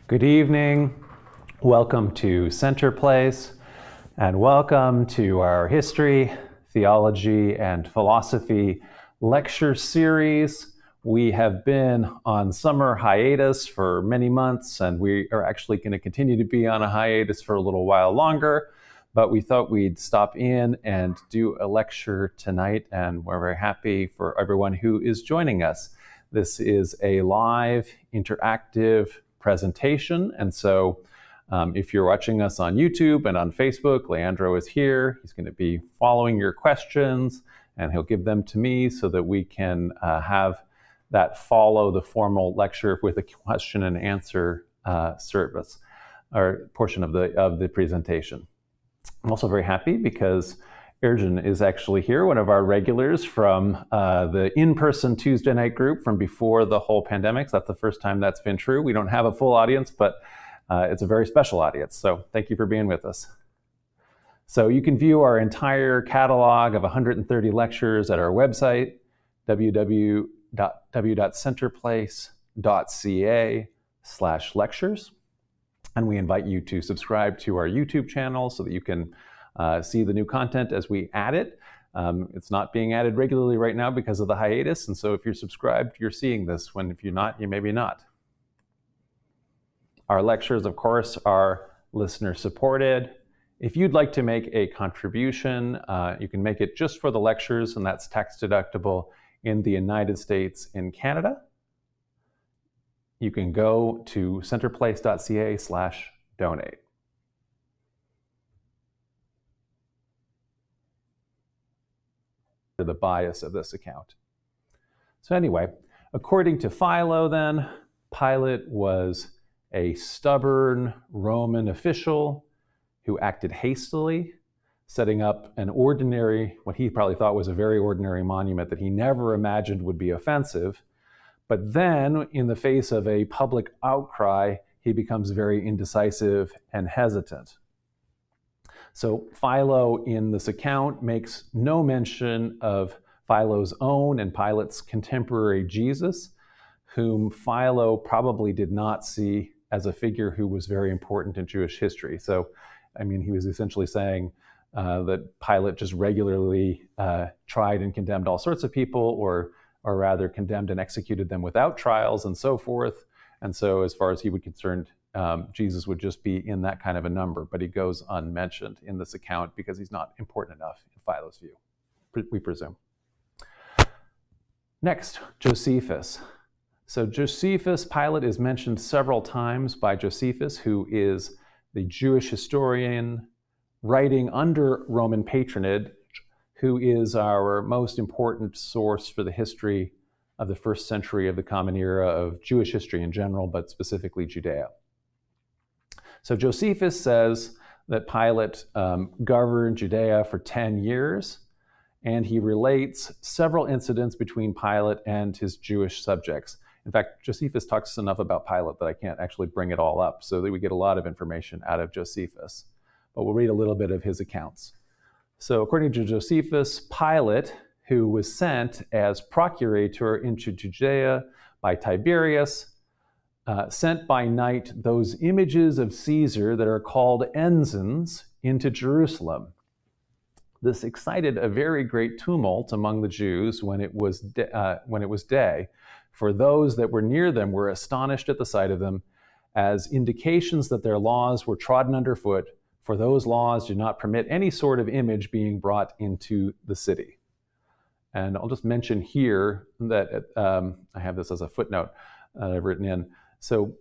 Good evening. Welcome to Center Place, and welcome to our history, theology, and philosophy lecture series. We have been on summer hiatus for many months, and we are actually going to continue to be on a hiatus for a little while longer, but we thought we'd stop in and do a lecture tonight, and we're very happy for everyone who is joining us. This is a live, interactive presentation, and so if you're watching us on YouTube and on Facebook, Leandro is here. He's going to be following your questions, and he'll give them to me so that we can have that follow the formal lecture with a question and answer service or portion of the presentation. I'm also very happy because Erjan is actually here, one of our regulars from the in-person Tuesday night group from before the whole pandemic. So that's the first time that's been true. We don't have a full audience, but it's a very special audience. So thank you for being with us. So you can view our entire catalog of 130 lectures at our website, www.centerplace.ca/lectures. And we invite you to subscribe to our YouTube channel so that you can see the new content as we add it. It's not being added regularly right now because of the hiatus, and so if you're subscribed, you're seeing this. If you're not, you maybe not. Our lectures, of course, are listener supported. If you'd like to make a contribution, you can make it just for the lectures, and that's tax deductible in the United States and Canada. You can go to centerplace.ca/donate. The bias of this account. So anyway, according to Philo then, Pilate was a stubborn Roman official who acted hastily, setting up an ordinary, what he probably thought was a very ordinary monument that he never imagined would be offensive. But then, in the face of a public outcry, he becomes very indecisive and hesitant. So Philo in this account makes no mention of Philo's own and Pilate's contemporary Jesus, whom Philo probably did not see as a figure who was very important in Jewish history. So, I mean, he was essentially saying that Pilate just regularly tried and condemned all sorts of people, or rather condemned and executed them without trials and so forth. And so as far as he was concerned, Jesus would just be in that kind of a number, but he goes unmentioned in this account because he's not important enough in Philo's view, we presume. Next, Josephus. So Josephus, Pilate is mentioned several times by Josephus, who is the Jewish historian writing under Roman patronage, who is our most important source for the history of the first century of the Common Era of Jewish history in general, but specifically Judea. So Josephus says that Pilate governed Judea for 10 years, and he relates several incidents between Pilate and his Jewish subjects. In fact, Josephus talks enough about Pilate that I can't actually bring it all up, so that we get a lot of information out of Josephus. But we'll read a little bit of his accounts. So according to Josephus, Pilate, who was sent as Procurator into Judea by Tiberius, sent by night those images of Caesar that are called ensigns into Jerusalem. This excited a very great tumult among the Jews when it was day, for those that were near them were astonished at the sight of them, as indications that their laws were trodden underfoot, for those laws do not permit any sort of image being brought into the city. And I'll just mention here that I have this as a footnote I've written in. So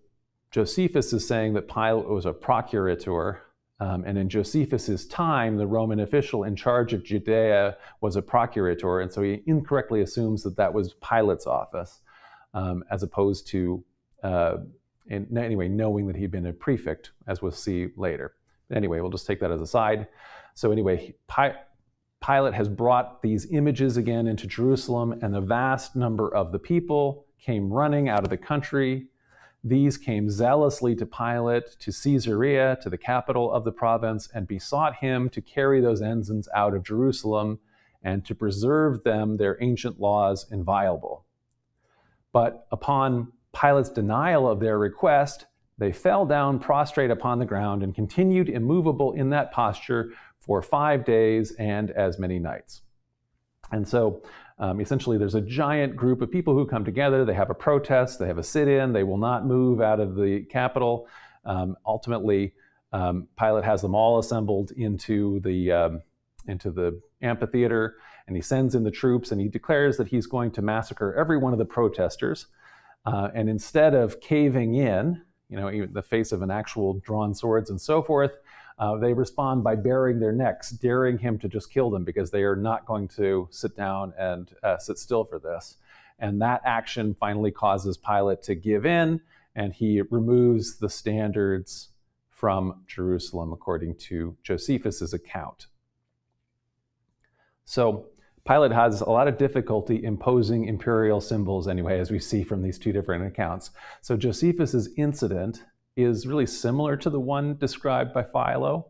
Josephus is saying that Pilate was a procurator, and in Josephus's time, the Roman official in charge of Judea was a procurator, and so he incorrectly assumes that that was Pilate's office, as opposed to, anyway, knowing that he'd been a prefect, as we'll see later. Anyway, we'll just take that as a side. So anyway, Pilate has brought these images again into Jerusalem, and a vast number of the people came running out of the country. These came zealously to Pilate, to Caesarea, to the capital of the province, and besought him to carry those ensigns out of Jerusalem and to preserve them, their ancient laws, inviolable. But upon Pilate's denial of their request, they fell down prostrate upon the ground and continued immovable in that posture for 5 days and as many nights. And so essentially there's a giant group of people who come together, they have a protest, they have a sit-in, they will not move out of the capital. Ultimately, Pilate has them all assembled into the amphitheater, and he sends in the troops, and he declares that he's going to massacre every one of the protesters. And instead of caving in, in the face of an actual drawn swords and so forth, they respond by baring their necks, daring him to just kill them because they are not going to sit down and sit still for this. And that action finally causes Pilate to give in, and he removes the standards from Jerusalem, according to Josephus's account. So Pilate has a lot of difficulty imposing imperial symbols anyway, as we see from these two different accounts. So Josephus's incident is really similar to the one described by Philo,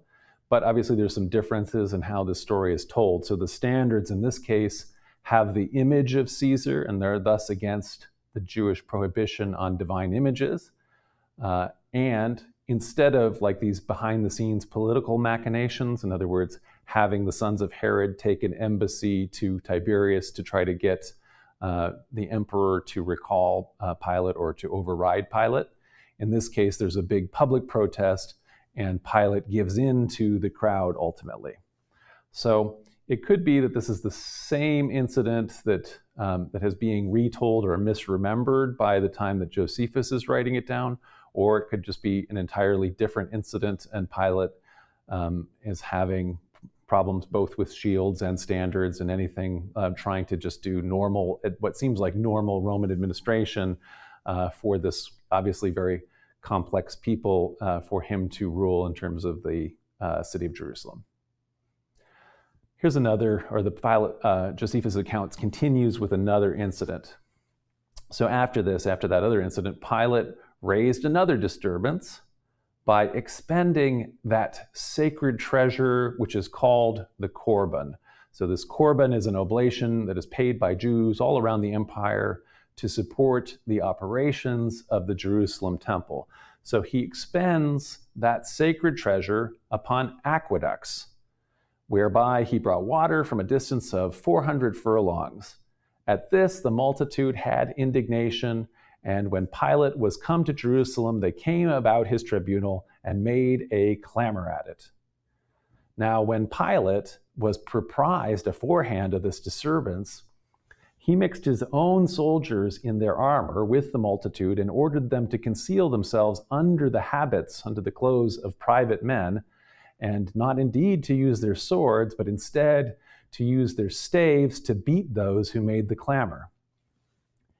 but obviously there's some differences in how this story is told. So the standards in this case have the image of Caesar, and they're thus against the Jewish prohibition on divine images. And instead of like these behind-the-scenes political machinations, in other words, having the sons of Herod take an embassy to Tiberias to try to get the emperor to recall Pilate or to override Pilate, in this case, there's a big public protest, and Pilate gives in to the crowd ultimately. So it could be that this is the same incident that is being retold or misremembered by the time that Josephus is writing it down, or it could just be an entirely different incident, and Pilate is having problems both with shields and standards and anything, trying to just do normal, what seems like normal Roman administration for this obviously very complex people for him to rule in terms of the city of Jerusalem. Here's another, or the Josephus' account continues with another incident. So after that other incident, Pilate raised another disturbance by expending that sacred treasure, which is called the Korban. So this Korban is an oblation that is paid by Jews all around the empire to support the operations of the Jerusalem temple. So he expends that sacred treasure upon aqueducts, whereby he brought water from a distance of 400 furlongs. At this, the multitude had indignation, and when Pilate was come to Jerusalem, they came about his tribunal and made a clamor at it. Now, when Pilate was apprised aforehand of this disturbance, he mixed his own soldiers in their armor with the multitude and ordered them to conceal themselves under the habits, under the clothes of private men, and not indeed to use their swords, but instead to use their staves to beat those who made the clamor.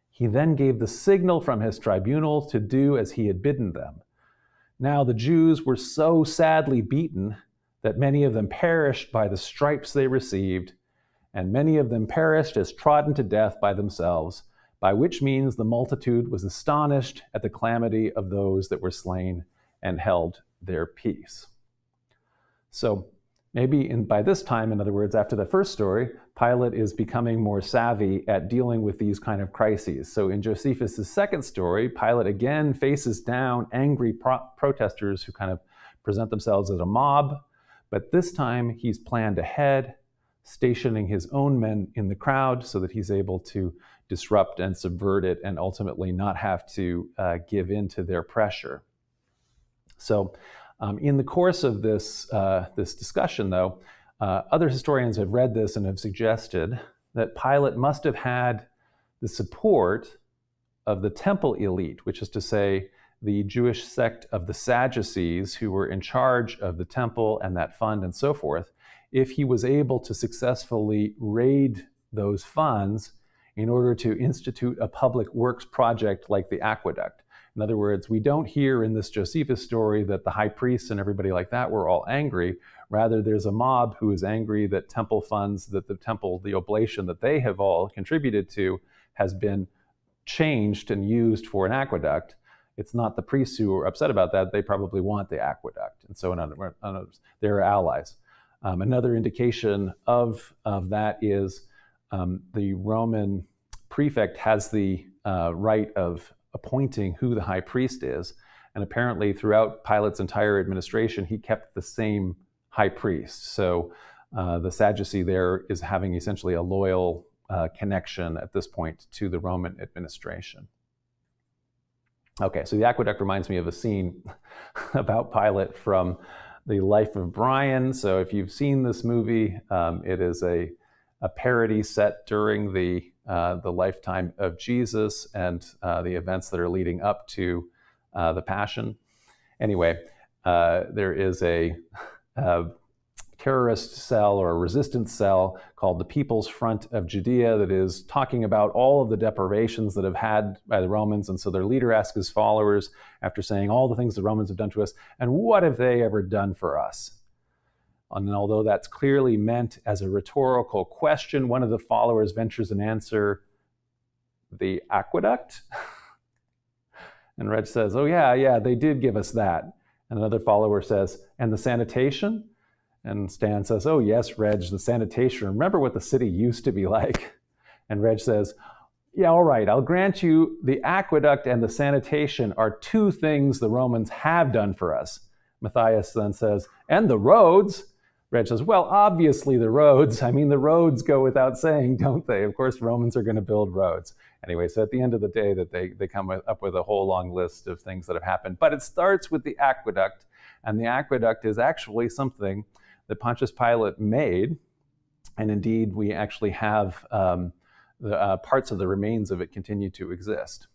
He then gave the signal from his tribunal to do as he had bidden them. Now the Jews were so sadly beaten that many of them perished by the stripes they received, and many of them perished as trodden to death by themselves, by which means the multitude was astonished at the calamity of those that were slain and held their peace. So maybe by this time, in other words, after the first story, Pilate is becoming more savvy at dealing with these kind of crises. So in Josephus' second story, Pilate again faces down angry protesters who kind of present themselves as a mob, but this time he's planned ahead, stationing his own men in the crowd so that he's able to disrupt and subvert it and ultimately not have to give in to their pressure. So in the course of this discussion, though, other historians have read this and have suggested that Pilate must have had the support of the temple elite, which is to say the Jewish sect of the Sadducees who were in charge of the temple and that fund and so forth, if he was able to successfully raid those funds in order to institute a public works project like the aqueduct. In other words, we don't hear in this Josephus story that the high priests and everybody like that were all angry. Rather, there's a mob who is angry that temple funds, that the temple, the oblation that they have all contributed to has been changed and used for an aqueduct. It's not the priests who are upset about that. They probably want the aqueduct. And so in other words, they're allies. Another indication of that is the Roman prefect has the right of appointing who the high priest is. And apparently throughout Pilate's entire administration, he kept the same high priest. So the Sadducee there is having essentially a loyal connection at this point to the Roman administration. Okay, so the aqueduct reminds me of a scene about Pilate from The Life of Brian. So if you've seen this movie, it is a parody set during the lifetime of Jesus and the events that are leading up to the Passion. Anyway, there is a terrorist cell or a resistance cell called the People's Front of Judea that is talking about all of the deprivations that have had by the Romans. And so their leader asks his followers, after saying all the things the Romans have done to us, and what have they ever done for us? And although that's clearly meant as a rhetorical question, one of the followers ventures an answer, the aqueduct? And Reg says, oh yeah, they did give us that. And another follower says, and the sanitation? And Stan says, oh yes, Reg, the sanitation. Remember what the city used to be like? And Reg says, yeah, all right, I'll grant you the aqueduct and the sanitation are two things the Romans have done for us. Matthias then says, and the roads? Reg says, well, obviously the roads. I mean, the roads go without saying, don't they? Of course, Romans are going to build roads. Anyway, so at the end of the day, that they come up with a whole long list of things that have happened. But it starts with the aqueduct, and the aqueduct is actually something that Pontius Pilate made, and indeed we actually have the parts of the remains of it continue to exist.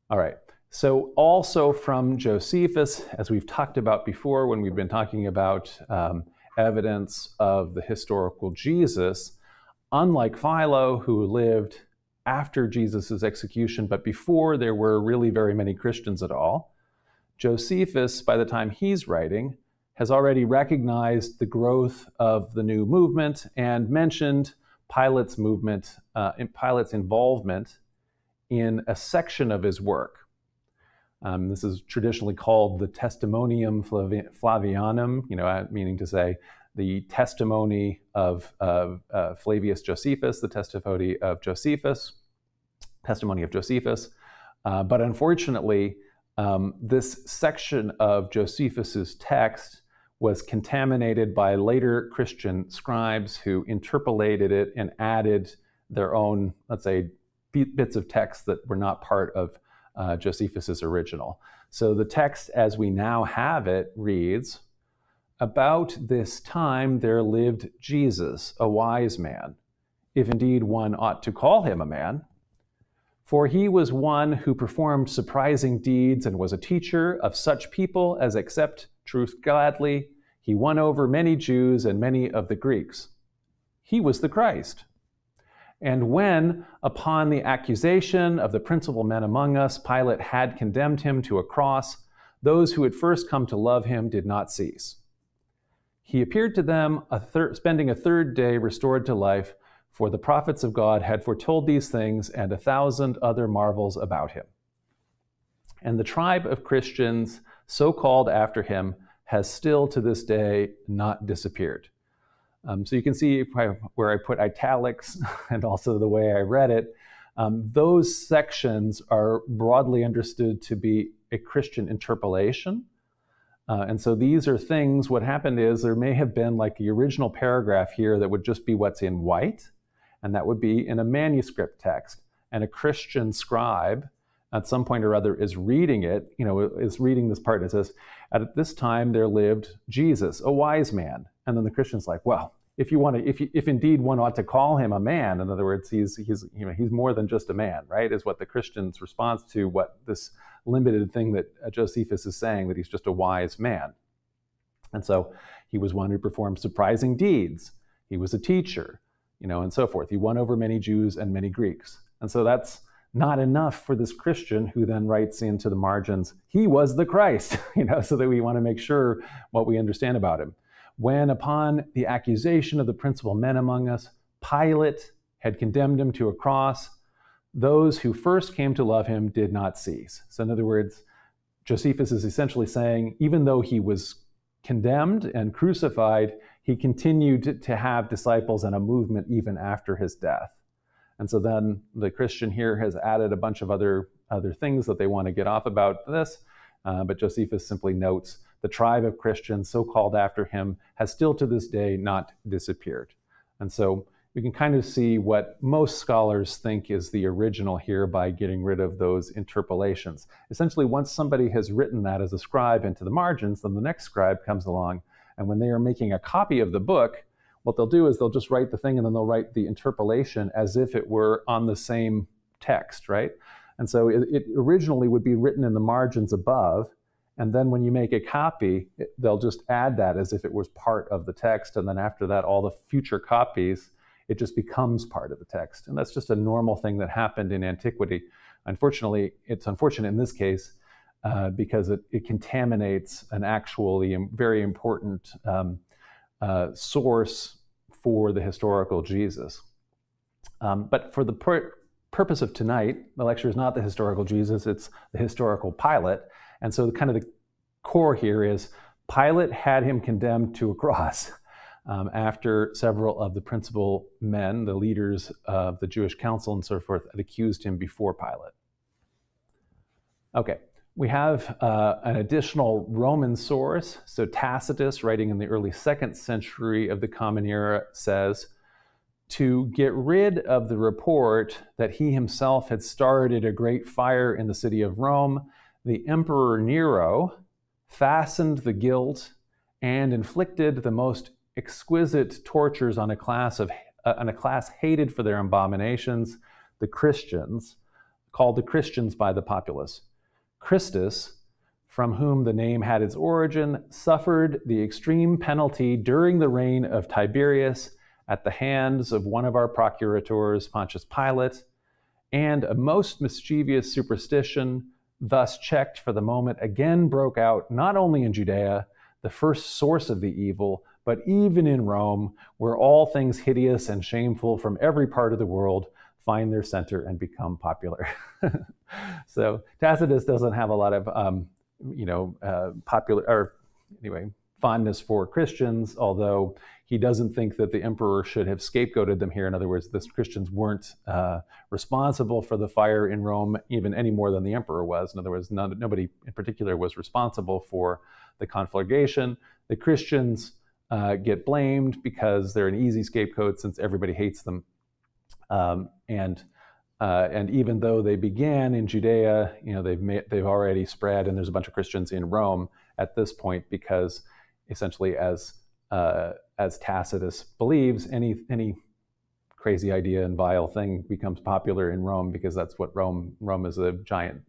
All right, so also from Josephus, as we've talked about before when we've been talking about evidence of the historical Jesus, unlike Philo, who lived after Jesus' execution, but before there were really very many Christians at all, Josephus, by the time he's writing, has already recognized the growth of the new movement and mentioned Pilate's movement, Pilate's involvement in a section of his work. This is traditionally called the Testimonium Flavianum, meaning to say the testimony of Flavius Josephus, the testimony of Josephus. But unfortunately, this section of Josephus's text was contaminated by later Christian scribes who interpolated it and added their own, let's say, bits of text that were not part of Josephus's original. So the text as we now have it reads, about this time there lived Jesus, a wise man, if indeed one ought to call him a man. For he was one who performed surprising deeds and was a teacher of such people as accept truth gladly. He won over many Jews and many of the Greeks. He was the Christ. And when, upon the accusation of the principal men among us, Pilate had condemned him to a cross, those who had first come to love him did not cease. He appeared to them, spending a third day restored to life, for the prophets of God had foretold these things and 1,000 other marvels about him. And the tribe of Christians, so called after him, has still to this day not disappeared. So you can see where I put italics and also the way I read it. Those sections are broadly understood to be a Christian interpolation. And so these are things, what happened is there may have been like the original paragraph here that would just be what's in white, and that would be in a manuscript text. And a Christian scribe at some point or other is reading it, is reading this part and it says, at this time there lived Jesus, a wise man. And then the Christian's like, well, if indeed one ought to call him a man, in other words, he's more than just a man, right? Is what the Christian's response to what this limited thing that Josephus is saying, that he's just a wise man. And so he was one who performed surprising deeds. He was a teacher, and so forth. He won over many Jews and many Greeks. And so that's not enough for this Christian who then writes into the margins, he was the Christ, so that we want to make sure what we understand about him. When upon the accusation of the principal men among us, Pilate had condemned him to a cross, those who first came to love him did not cease. So in other words, Josephus is essentially saying, even though he was condemned and crucified, he continued to have disciples and a movement even after his death. And so then the Christian here has added a bunch of other things that they want to get off about this. but Josephus simply notes the tribe of Christians so called after him has still to this day not disappeared. And so we can kind of see what most scholars think is the original here by getting rid of those interpolations. Essentially, once somebody has written that as a scribe into the margins, then the next scribe comes along, and when they are making a copy of the book, what they'll do is they'll just write the thing and then they'll write the interpolation as if it were on the same text, right? And so it originally would be written in the margins above, and then when you make a copy, they'll just add that as if it was part of the text, and then after that, all the future copies, it just becomes part of the text. And that's just a normal thing that happened in antiquity. Unfortunately, it's unfortunate in this case because it contaminates an actually very important source for the historical Jesus. But for the purpose of tonight, the lecture is not the historical Jesus, it's the historical Pilate. And so kind of the core here is Pilate had him condemned to a cross. After several of the principal men, the leaders of the Jewish council and so forth, had accused him before Pilate. Okay, we have an additional Roman source. So Tacitus, writing in the early 2nd century of the Common Era, says, to get rid of the report that he himself had started a great fire in the city of Rome, the Emperor Nero fastened the guilt and inflicted the most exquisite tortures on a class hated for their abominations, the Christians, called the Christians by the populace. Christus, from whom the name had its origin, suffered the extreme penalty during the reign of Tiberius at the hands of one of our procurators, Pontius Pilate, and a most mischievous superstition, thus checked for the moment, again broke out not only in Judea, the first source of the evil, but even in Rome, where all things hideous and shameful from every part of the world find their center and become popular. So Tacitus doesn't have a lot of, fondness for Christians, although he doesn't think that the emperor should have scapegoated them here. In other words, the Christians weren't responsible for the fire in Rome even any more than the emperor was. In other words, nobody in particular was responsible for the conflagration. The Christians get blamed because they're an easy scapegoat since everybody hates them. And even though they began in Judea, they've already spread, and there's a bunch of Christians in Rome at this point because essentially, as Tacitus believes, any crazy idea and vile thing becomes popular in Rome because that's what Rome is, a giant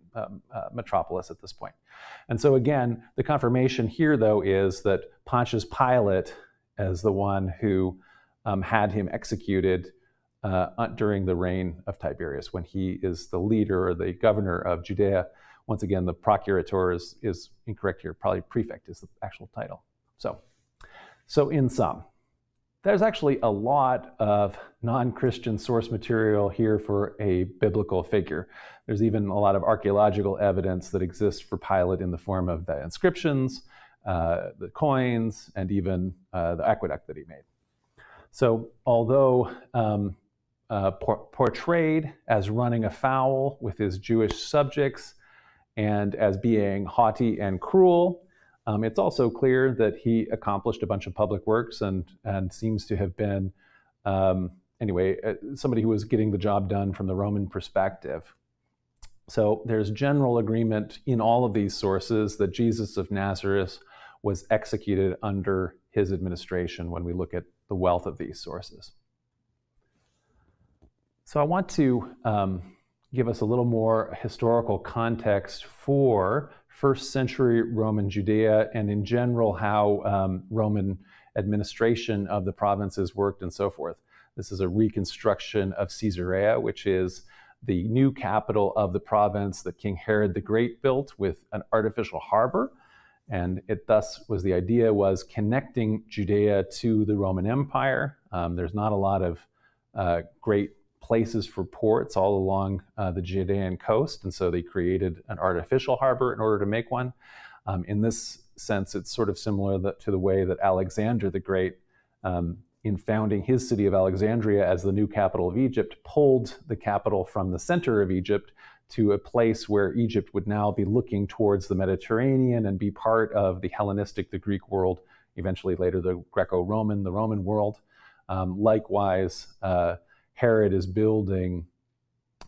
metropolis at this point. And so again, the confirmation here, though, is that Pontius Pilate, as the one who had him executed during the reign of Tiberius, when he is the leader or the governor of Judea. Once again, the Procurator is incorrect here. Probably Prefect is the actual title. So in sum, there's actually a lot of non-Christian source material here for a biblical figure. There's even a lot of archaeological evidence that exists for Pilate in the form of the inscriptions, the coins, and even the aqueduct that he made. So although portrayed as running afoul with his Jewish subjects and as being haughty and cruel, it's also clear that he accomplished a bunch of public works and seems to have been, somebody who was getting the job done from the Roman perspective. So there's general agreement in all of these sources that Jesus of Nazareth was executed under his administration when we look at the wealth of these sources. So I want to give us a little more historical context for first century Roman Judea and in general how Roman administration of the provinces worked and so forth. This is a reconstruction of Caesarea, which is the new capital of the province that King Herod the Great built with an artificial harbor. And it thus was the idea was connecting Judea to the Roman Empire. There's not a lot of great places for ports all along the Judean coast, and so they created an artificial harbor in order to make one. In this sense, it's sort of similar to the way that Alexander the Great, in founding his city of Alexandria as the new capital of Egypt, pulled the capital from the center of Egypt to a place where Egypt would now be looking towards the Mediterranean and be part of the Hellenistic, the Greek world, eventually later the Greco-Roman, the Roman world. Likewise, Herod is building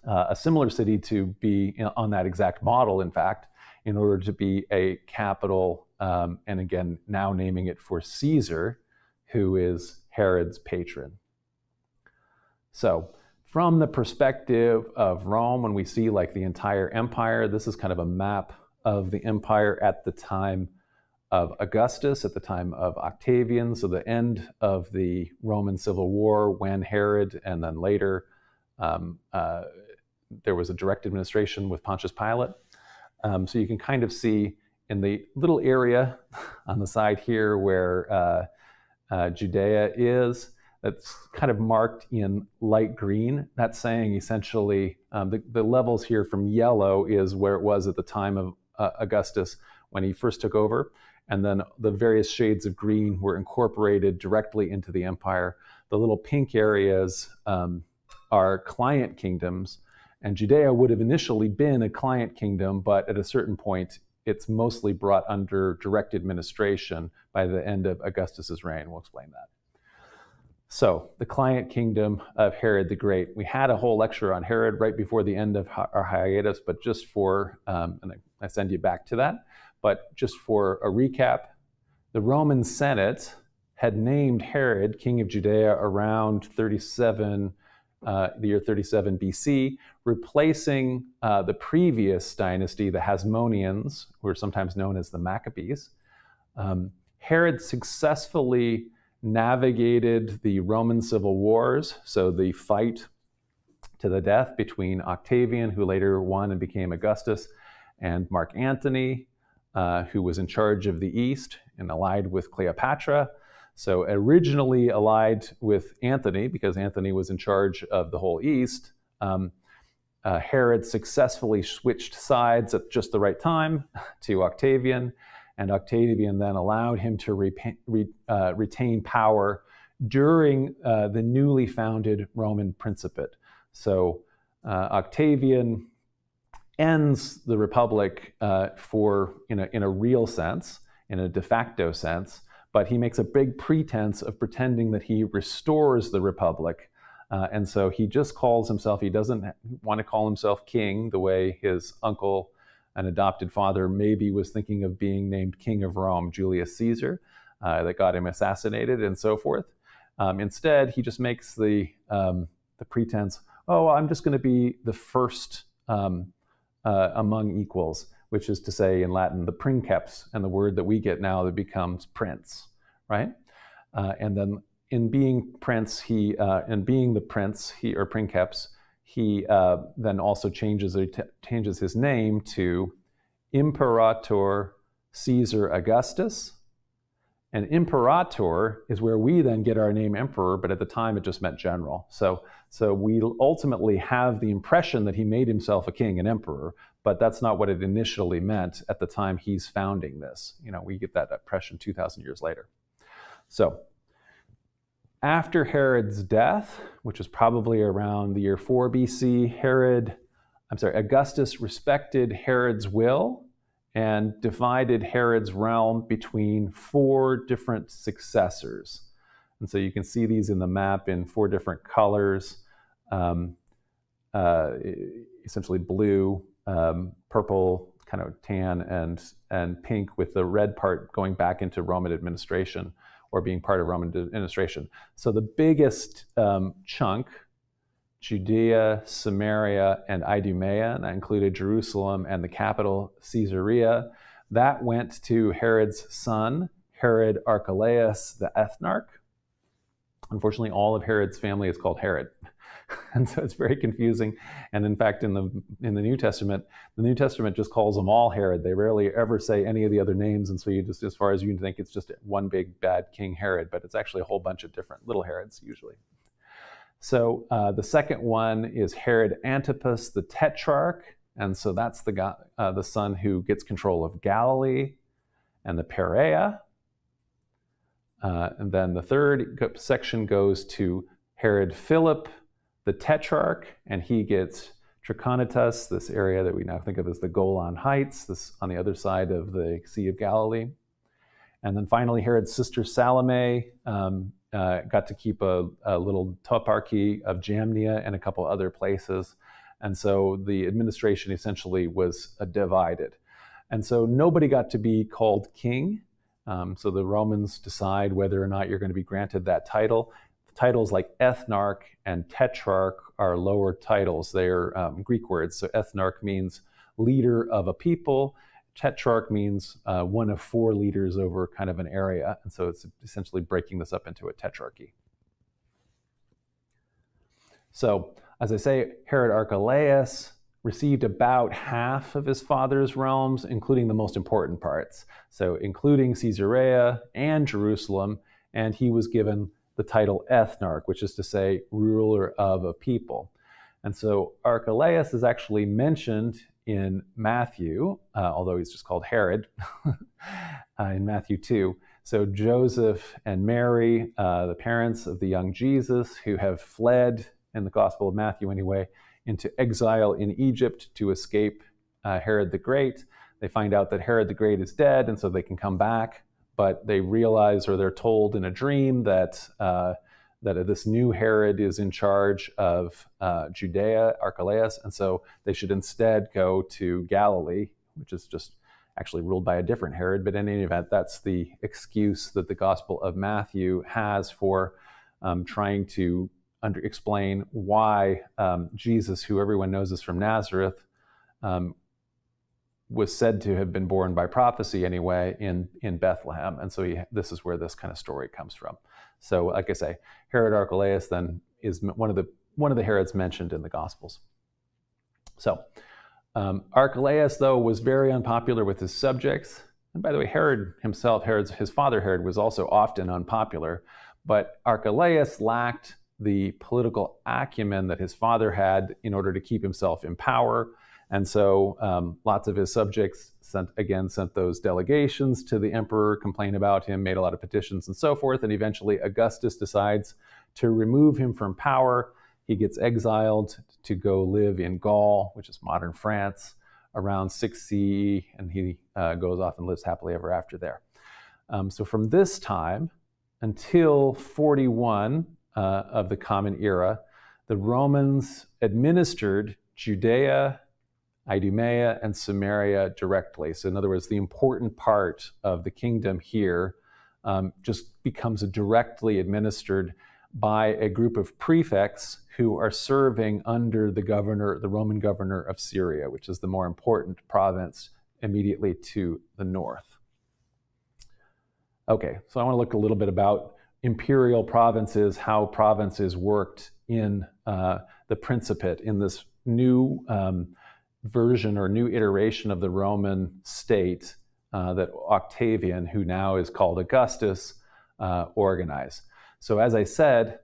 a similar city to be on that exact model, in fact, in order to be a capital, and again, now naming it for Caesar, who is Herod's patron. So from the perspective of Rome, when we see like the entire empire, this is kind of a map of the empire at the time of Augustus, at the time of Octavian, so the end of the Roman Civil War, when Herod, and then later there was a direct administration with Pontius Pilate. So you can kind of see in the little area on the side here where Judea is, that's kind of marked in light green. That's saying essentially the levels here from yellow is where it was at the time of Augustus when he first took over. And then the various shades of green were incorporated directly into the empire. The little pink areas are client kingdoms. And Judea would have initially been a client kingdom, but at a certain point, it's mostly brought under direct administration by the end of Augustus's reign. We'll explain that. So the client kingdom of Herod the Great. We had a whole lecture on Herod right before the end of our hiatus, but just for, and I send you back to that, but just for a recap, the Roman Senate had named Herod king of Judea around the year 37 BC, replacing the previous dynasty, the Hasmoneans, who are sometimes known as the Maccabees. Herod successfully navigated the Roman civil wars, so the fight to the death between Octavian, who later won and became Augustus, and Mark Antony, who was in charge of the East and allied with Cleopatra. So originally allied with Antony, because Antony was in charge of the whole East, Herod successfully switched sides at just the right time to Octavian, and Octavian then allowed him to retain power during the newly founded Roman Principate. So Octavian ends the Republic in a real sense, in a de facto sense, but he makes a big pretense of pretending that he restores the Republic. And so he just calls himself, he doesn't want to call himself king the way his uncle and adopted father maybe was thinking of being named king of Rome, Julius Caesar, that got him assassinated and so forth. Instead, he just makes the pretense, oh, I'm just going to be the first among equals, which is to say in Latin, the princeps, and the word that we get now that becomes prince, right? And then in being prince, the princeps, he then also changes his name to Imperator Caesar Augustus. And imperator is where we then get our name emperor, but at the time it just meant general. So we ultimately have the impression that he made himself a king and emperor, but that's not what it initially meant at the time he's founding this. We get that impression 2,000 years later. So after Herod's death, which was probably around the year 4 BC, Augustus respected Herod's will and divided Herod's realm between 4 different successors. And so you can see these in the map in 4 different colors, essentially blue, purple, kind of tan, and pink, with the red part going back into Roman administration or being part of Roman administration. So the biggest chunk, Judea, Samaria, and Idumea, and that included Jerusalem and the capital, Caesarea, that went to Herod's son, Herod Archelaus the Ethnarch. Unfortunately, all of Herod's family is called Herod. And so it's very confusing. And in fact, in the New Testament, the New Testament just calls them all Herod. They rarely ever say any of the other names. And so you just, as far as you can think, it's just one big bad King Herod, but it's actually a whole bunch of different little Herods usually. So the second one is Herod Antipas the Tetrarch. And so that's the son who gets control of Galilee and the Perea. And then the third section goes to Herod Philip the Tetrarch, and he gets Trachonitis, this area that we now think of as the Golan Heights, this on the other side of the Sea of Galilee. And then finally, Herod's sister Salome got to keep a little toparchy of Jamnia and a couple other places. And so the administration essentially was divided. And so nobody got to be called king. So the Romans decide whether or not you're going to be granted that title. Titles like ethnarch and tetrarch are lower titles. They are Greek words. So ethnarch means leader of a people. Tetrarch means one of four leaders over kind of an area. And so it's essentially breaking this up into a tetrarchy. So, as I say, Herod Archelaus received about half of his father's realms, including the most important parts. So including Caesarea and Jerusalem, and he was given the title ethnarch, which is to say ruler of a people. And so Archelaus is actually mentioned in Matthew, although he's just called Herod, in Matthew 2. So Joseph and Mary, the parents of the young Jesus, who have fled, in the Gospel of Matthew anyway, into exile in Egypt to escape Herod the Great. They find out that Herod the Great is dead, and so they can come back, but they realize, or they're told in a dream, that this new Herod is in charge of Judea, Archelaus, and so they should instead go to Galilee, which is just actually ruled by a different Herod. But in any event, that's the excuse that the Gospel of Matthew has for trying to explain why Jesus, who everyone knows is from Nazareth, was said to have been born by prophecy anyway in Bethlehem. And so this is where this kind of story comes from. So like I say, Herod Archelaus then is one of the Herods mentioned in the Gospels. So Archelaus, though, was very unpopular with his subjects. And by the way, Herod himself, his father Herod, was also often unpopular. But Archelaus lacked the political acumen that his father had in order to keep himself in power. And so lots of his subjects sent those delegations to the emperor, complained about him, made a lot of petitions and so forth. And eventually Augustus decides to remove him from power. He gets exiled to go live in Gaul, which is modern France, around 6 CE, and he goes off and lives happily ever after there. So from this time until 41 of the Common Era, the Romans administered Judea, Idumea, and Samaria directly. So in other words, the important part of the kingdom here just becomes directly administered by a group of prefects who are serving under the Roman governor of Syria, which is the more important province immediately to the north. Okay, so I want to look a little bit about imperial provinces, how provinces worked in the Principate, in this new version or new iteration of the Roman state that Octavian, who now is called Augustus, organized. So as I said,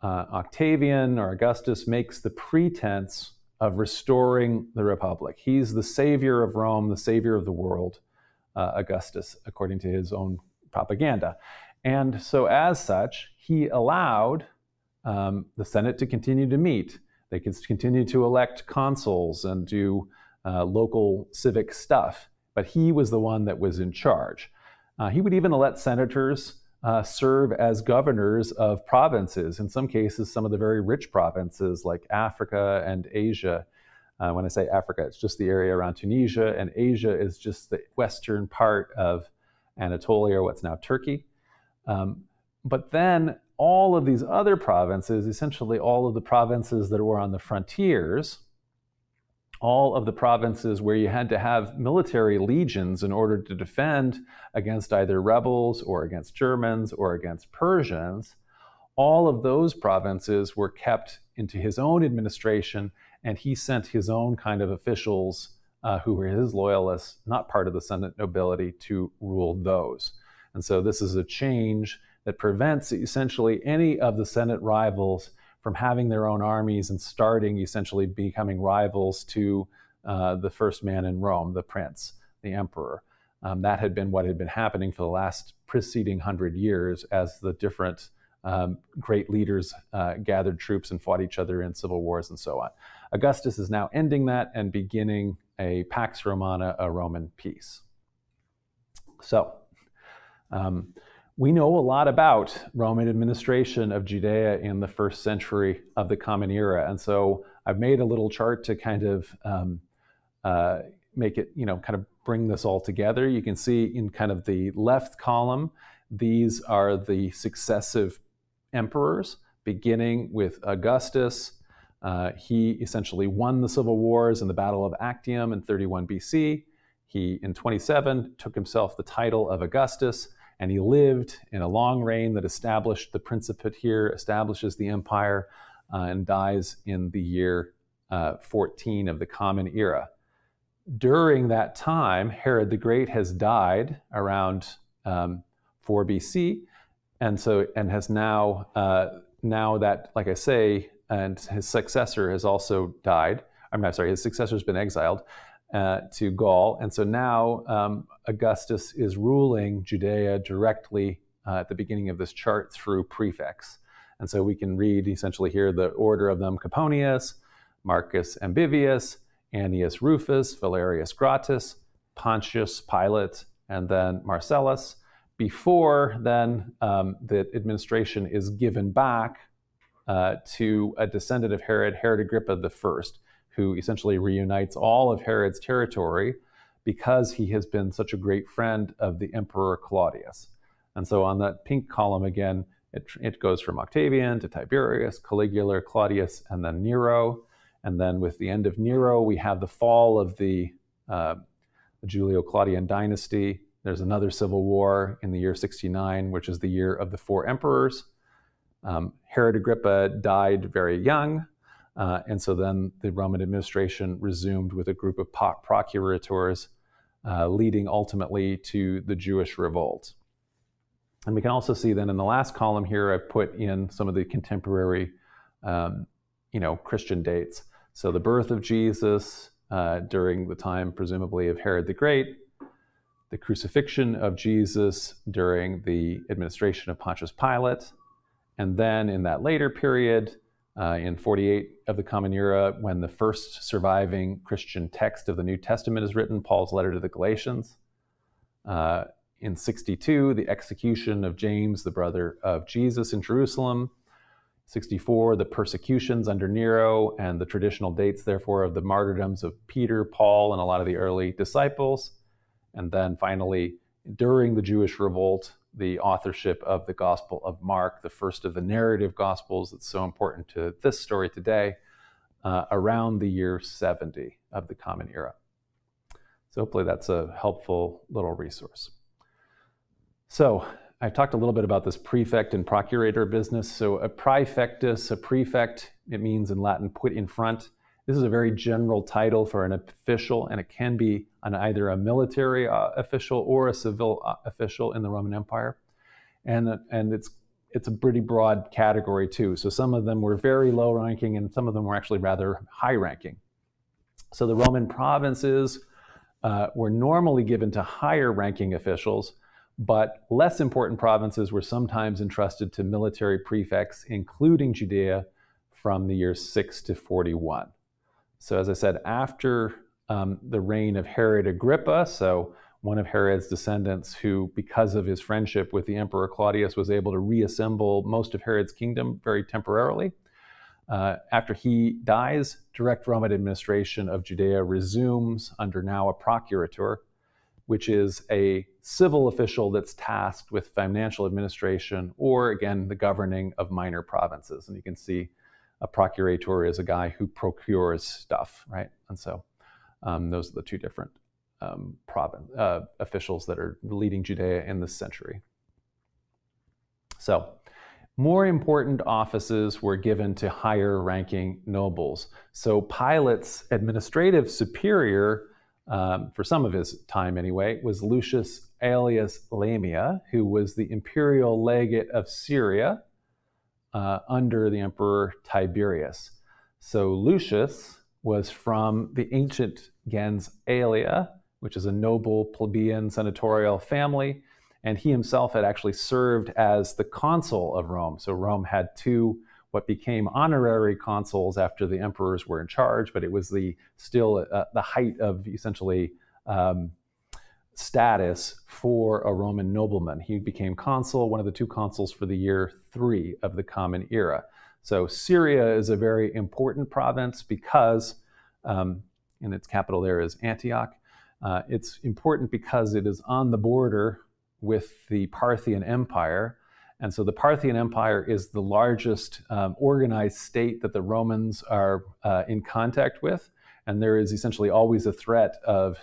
Octavian or Augustus makes the pretense of restoring the Republic. He's the savior of Rome, the savior of the world, Augustus, according to his own propaganda. And so as such, he allowed the Senate to continue to meet. They could continue to elect consuls and do local civic stuff, but he was the one that was in charge. He would even let senators serve as governors of provinces, in some cases, some of the very rich provinces like Africa and Asia. When I say Africa, it's just the area around Tunisia, and Asia is just the western part of Anatolia, what's now Turkey. But then all of these other provinces, essentially all of the provinces that were on the frontiers, all of the provinces where you had to have military legions in order to defend against either rebels or against Germans or against Persians, all of those provinces were kept into his own administration, and he sent his own kind of officials who were his loyalists, not part of the Senate nobility, to rule those. And so this is a change that prevents essentially any of the Senate rivals from having their own armies and starting essentially becoming rivals to the first man in Rome, the prince, the emperor. That had been what had been happening for the last preceding 100 years as the different great leaders gathered troops and fought each other in civil wars and so on. Augustus is now ending that and beginning a Pax Romana, a Roman peace. So, we know a lot about Roman administration of Judea in the first century of the Common Era. And so I've made a little chart to kind of make it, kind of bring this all together. You can see in kind of the left column, these are the successive emperors, beginning with Augustus. He essentially won the civil wars in the Battle of Actium in 31 BC. He, in 27, took himself the title of Augustus, and he lived in a long reign that established the principate here, establishes the empire, and dies in the year 14 of the Common Era. During that time, Herod the Great has died around 4 BC, and has now that, like I say, and his successor has also died. His successor's been exiled to Gaul, and so now Augustus is ruling Judea directly at the beginning of this chart through prefects. And so we can read essentially here the order of them: Coponius, Marcus Ambivius, Annius Rufus, Valerius Gratus, Pontius Pilate, and then Marcellus. Before then, the administration is given back to a descendant of Herod, Herod Agrippa I, who essentially reunites all of Herod's territory because he has been such a great friend of the Emperor Claudius. And so on that pink column again, it goes from Octavian to Tiberius, Caligula, Claudius, and then Nero. And then with the end of Nero, we have the fall of the Julio-Claudian dynasty. There's another civil war in the year 69, which is the year of the 4 emperors. Herod Agrippa died very young, and so then the Roman administration resumed with a group of procurators, leading ultimately to the Jewish revolt. And we can also see then in the last column here, I've put in some of the contemporary Christian dates. So the birth of Jesus during the time, presumably, of Herod the Great, the crucifixion of Jesus during the administration of Pontius Pilate, and then in that later period, in 48 of the Common Era, when the first surviving Christian text of the New Testament is written, Paul's letter to the Galatians. In 62, the execution of James, the brother of Jesus, in Jerusalem. 64, the persecutions under Nero, and the traditional dates, therefore, of the martyrdoms of Peter, Paul, and a lot of the early disciples. And then finally, during the Jewish revolt, the authorship of the Gospel of Mark, the first of the narrative Gospels that's so important to this story today, around the year 70 of the Common Era. So hopefully that's a helpful little resource. So I talked a little bit about this prefect and procurator business. So a praefectus, a prefect, it means in Latin put in front. This is a very general title for an official, and it can be either a military official or a civil official in the Roman Empire. And it's a pretty broad category too. So some of them were very low ranking and some of them were actually rather high ranking. So the Roman provinces were normally given to higher ranking officials, but less important provinces were sometimes entrusted to military prefects, including Judea, from the years 6 to 41. So as I said, after the reign of Herod Agrippa, so one of Herod's descendants who, because of his friendship with the Emperor Claudius, was able to reassemble most of Herod's kingdom very temporarily. After he dies, direct Roman administration of Judea resumes under now a procurator, which is a civil official that's tasked with financial administration or, again, the governing of minor provinces. And you can see a procurator is a guy who procures stuff, right? And so those are the two different officials that are leading Judea in this century. So more important offices were given to higher ranking nobles. So Pilate's administrative superior, for some of his time anyway, was Lucius Aelius Lamia, who was the imperial legate of Syria under the Emperor Tiberius. So Lucius was from the ancient gens Aelia, which is a noble plebeian senatorial family, and he himself had actually served as the consul of Rome. So Rome had two what became honorary consuls after the emperors were in charge, but it was still the height of essentially status for a Roman nobleman. He became consul, one of the two consuls for the year 3 of the Common Era. So Syria is a very important province because, and its capital there is Antioch. It's important because it is on the border with the Parthian Empire. And so the Parthian Empire is the largest organized state that the Romans are in contact with. And there is essentially always a threat of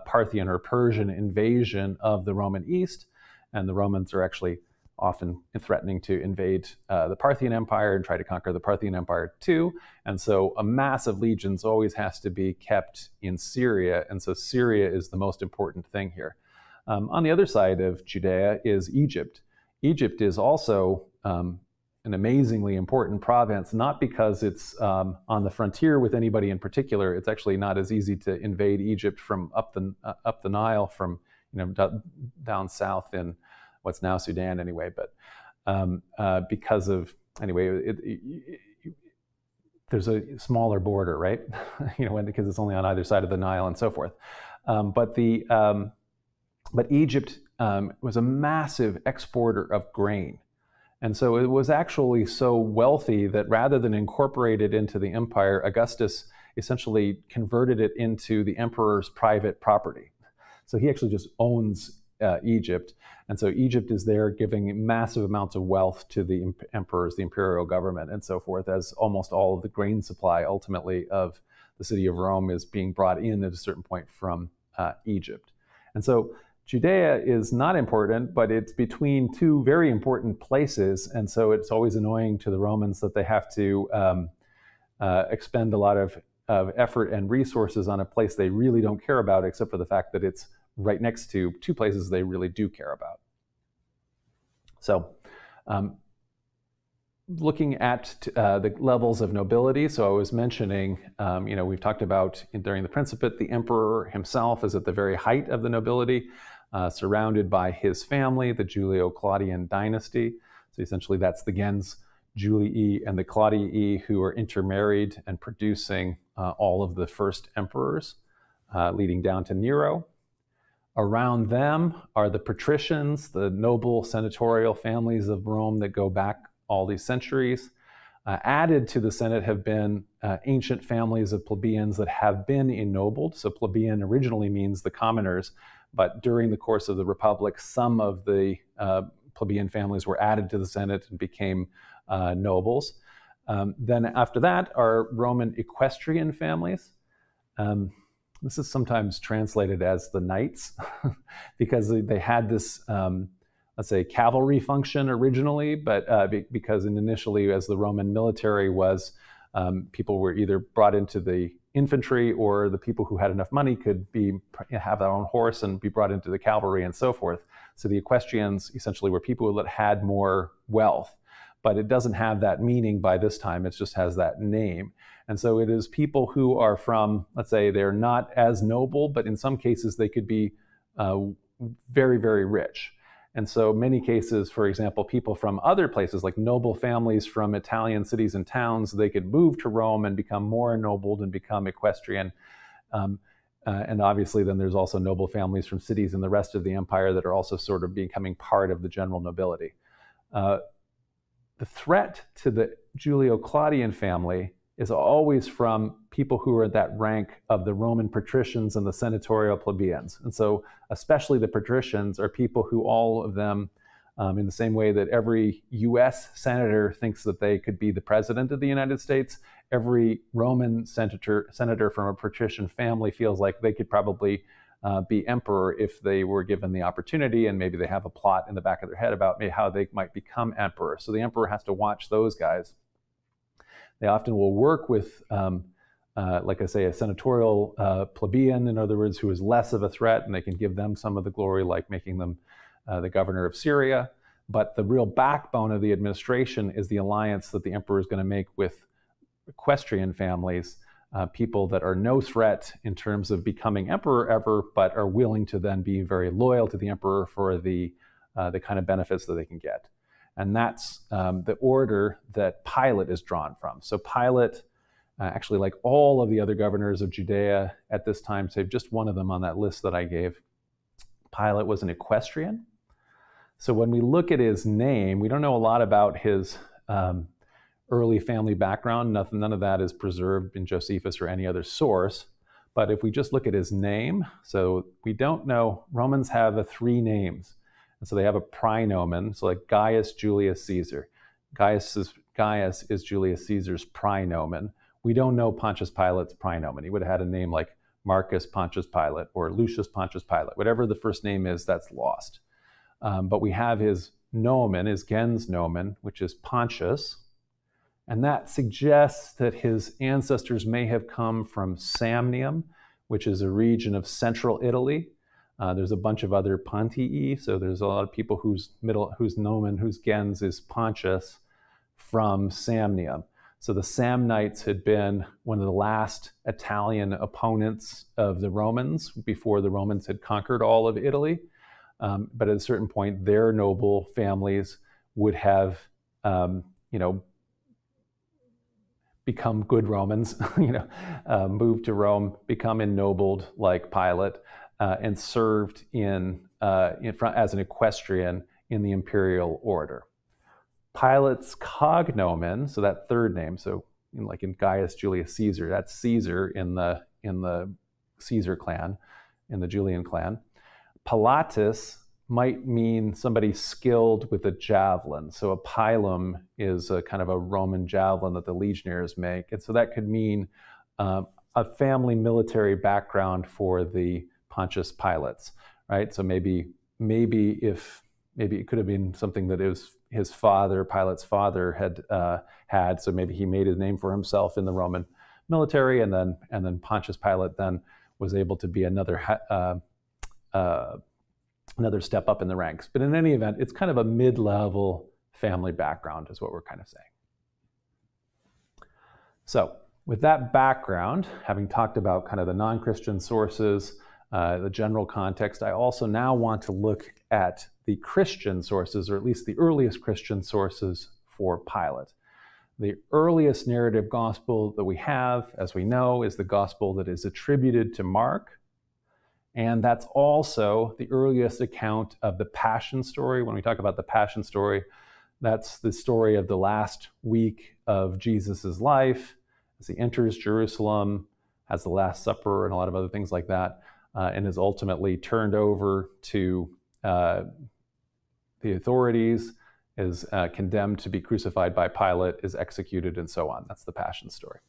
Parthian or Persian invasion of the Roman East. And the Romans are actually often threatening to invade the Parthian Empire and try to conquer the Parthian Empire too. And so a mass of legions always has to be kept in Syria. And so Syria is the most important thing here. On the other side of Judea is Egypt. Egypt is also an amazingly important province, not because it's on the frontier with anybody in particular. It's actually not as easy to invade Egypt from up the Nile from down south in what's now Sudan anyway. But because of there's a smaller border, right? Because it's only on either side of the Nile and so forth. But Egypt was a massive exporter of grain. And so it was actually so wealthy that rather than incorporate it into the empire, Augustus essentially converted it into the emperor's private property. So he actually just owns Egypt. And so Egypt is there giving massive amounts of wealth to the emperors, the imperial government, and so forth, as almost all of the grain supply ultimately of the city of Rome is being brought in at a certain point from Egypt. And so Judea is not important, but it's between two very important places. And so it's always annoying to the Romans that they have to expend a lot of effort and resources on a place they really don't care about, except for the fact that it's right next to two places they really do care about. So looking at the levels of nobility, so I was mentioning, we've talked about during the Principate, the emperor himself is at the very height of the nobility, surrounded by his family, the Julio-Claudian dynasty. So essentially that's the gens Julii and the Claudii, who are intermarried and producing all of the first emperors, leading down to Nero. Around them are the patricians, the noble senatorial families of Rome that go back all these centuries. Added to the Senate have been ancient families of plebeians that have been ennobled. So plebeian originally means the commoners, but during the course of the Republic, some of the plebeian families were added to the Senate and became nobles. Then after that are Roman equestrian families. This is sometimes translated as the knights because they had this, let's say, cavalry function originally, but because initially as the Roman military was, people were either brought into the infantry or the people who had enough money could have their own horse and be brought into the cavalry and so forth. So the equestrians essentially were people that had more wealth, but it doesn't have that meaning by this time. It just has that name. And so it is people who are from, let's say, they're not as noble, but in some cases they could be very, very rich. And so many cases, for example, people from other places, like noble families from Italian cities and towns, they could move to Rome and become more ennobled and become equestrian. And obviously then there's also noble families from cities in the rest of the empire that are also sort of becoming part of the general nobility. The threat to the Julio-Claudian family is always from people who are at that rank of the Roman patricians and the senatorial plebeians. And so especially the patricians are people who all of them, in the same way that every US senator thinks that they could be the president of the United States, every Roman senator from a patrician family feels like they could probably be emperor if they were given the opportunity, and maybe they have a plot in the back of their head about maybe how they might become emperor. So the emperor has to watch those guys. They often will work with, like I say, a senatorial plebeian, in other words, who is less of a threat, and they can give them some of the glory, like making them the governor of Syria. But the real backbone of the administration is the alliance that the emperor is going to make with equestrian families, people that are no threat in terms of becoming emperor ever, but are willing to then be very loyal to the emperor for the kind of benefits that they can get. And that's the order that Pilate is drawn from. So Pilate, actually like all of the other governors of Judea at this time, save just one of them on that list that I gave, Pilate was an equestrian. So when we look at his name, we don't know a lot about his early family background. None of that is preserved in Josephus or any other source. But if we just look at his name, so we don't know, Romans have 3 names. And so they have a praenomen, so like Gaius Julius Caesar. Gaius is Julius Caesar's praenomen. We don't know Pontius Pilate's praenomen. He would have had a name like Marcus Pontius Pilate or Lucius Pontius Pilate. Whatever the first name is, that's lost. But we have his nomen, his gens nomen, which is Pontius. And that suggests that his ancestors may have come from Samnium, which is a region of central Italy. There's a bunch of other Pontii, so there's a lot of people whose nomen, whose gens is Pontius from Samnium. So the Samnites had been one of the last Italian opponents of the Romans before the Romans had conquered all of Italy. But at a certain point, their noble families would have, become good Romans, moved to Rome, become ennobled like Pilate, and served as an equestrian in the imperial order. Pilate's cognomen, so that third name, so like in Gaius Julius Caesar, that's Caesar in the Caesar clan, in the Julian clan. Pilatus might mean somebody skilled with a javelin. So a pilum is a kind of a Roman javelin that the legionnaires make. And so that could mean a family military background for the Pontius Pilates, right? So maybe it could have been something that his father, Pilate's father, had. So maybe he made his name for himself in the Roman military, and then Pontius Pilate then was able to be another step up in the ranks. But in any event, it's kind of a mid-level family background is what we're kind of saying. So with that background, having talked about kind of the non-Christian sources, the general context, I also now want to look at the Christian sources, or at least the earliest Christian sources for Pilate. The earliest narrative gospel that we have, as we know, is the gospel that is attributed to Mark. And that's also the earliest account of the Passion story. When we talk about the Passion story, that's the story of the last week of Jesus's life, as he enters Jerusalem, has the Last Supper and a lot of other things like that, and is ultimately turned over to the authorities, is condemned to be crucified by Pilate, is executed, and so on. That's the Passion story.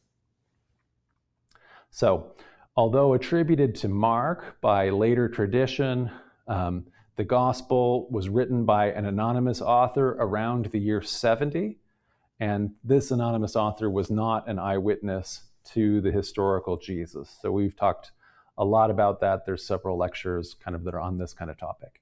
So, although attributed to Mark by later tradition, the gospel was written by an anonymous author around the year 70, and this anonymous author was not an eyewitness to the historical Jesus. So we've talked a lot about that. There's several lectures kind of that are on this kind of topic.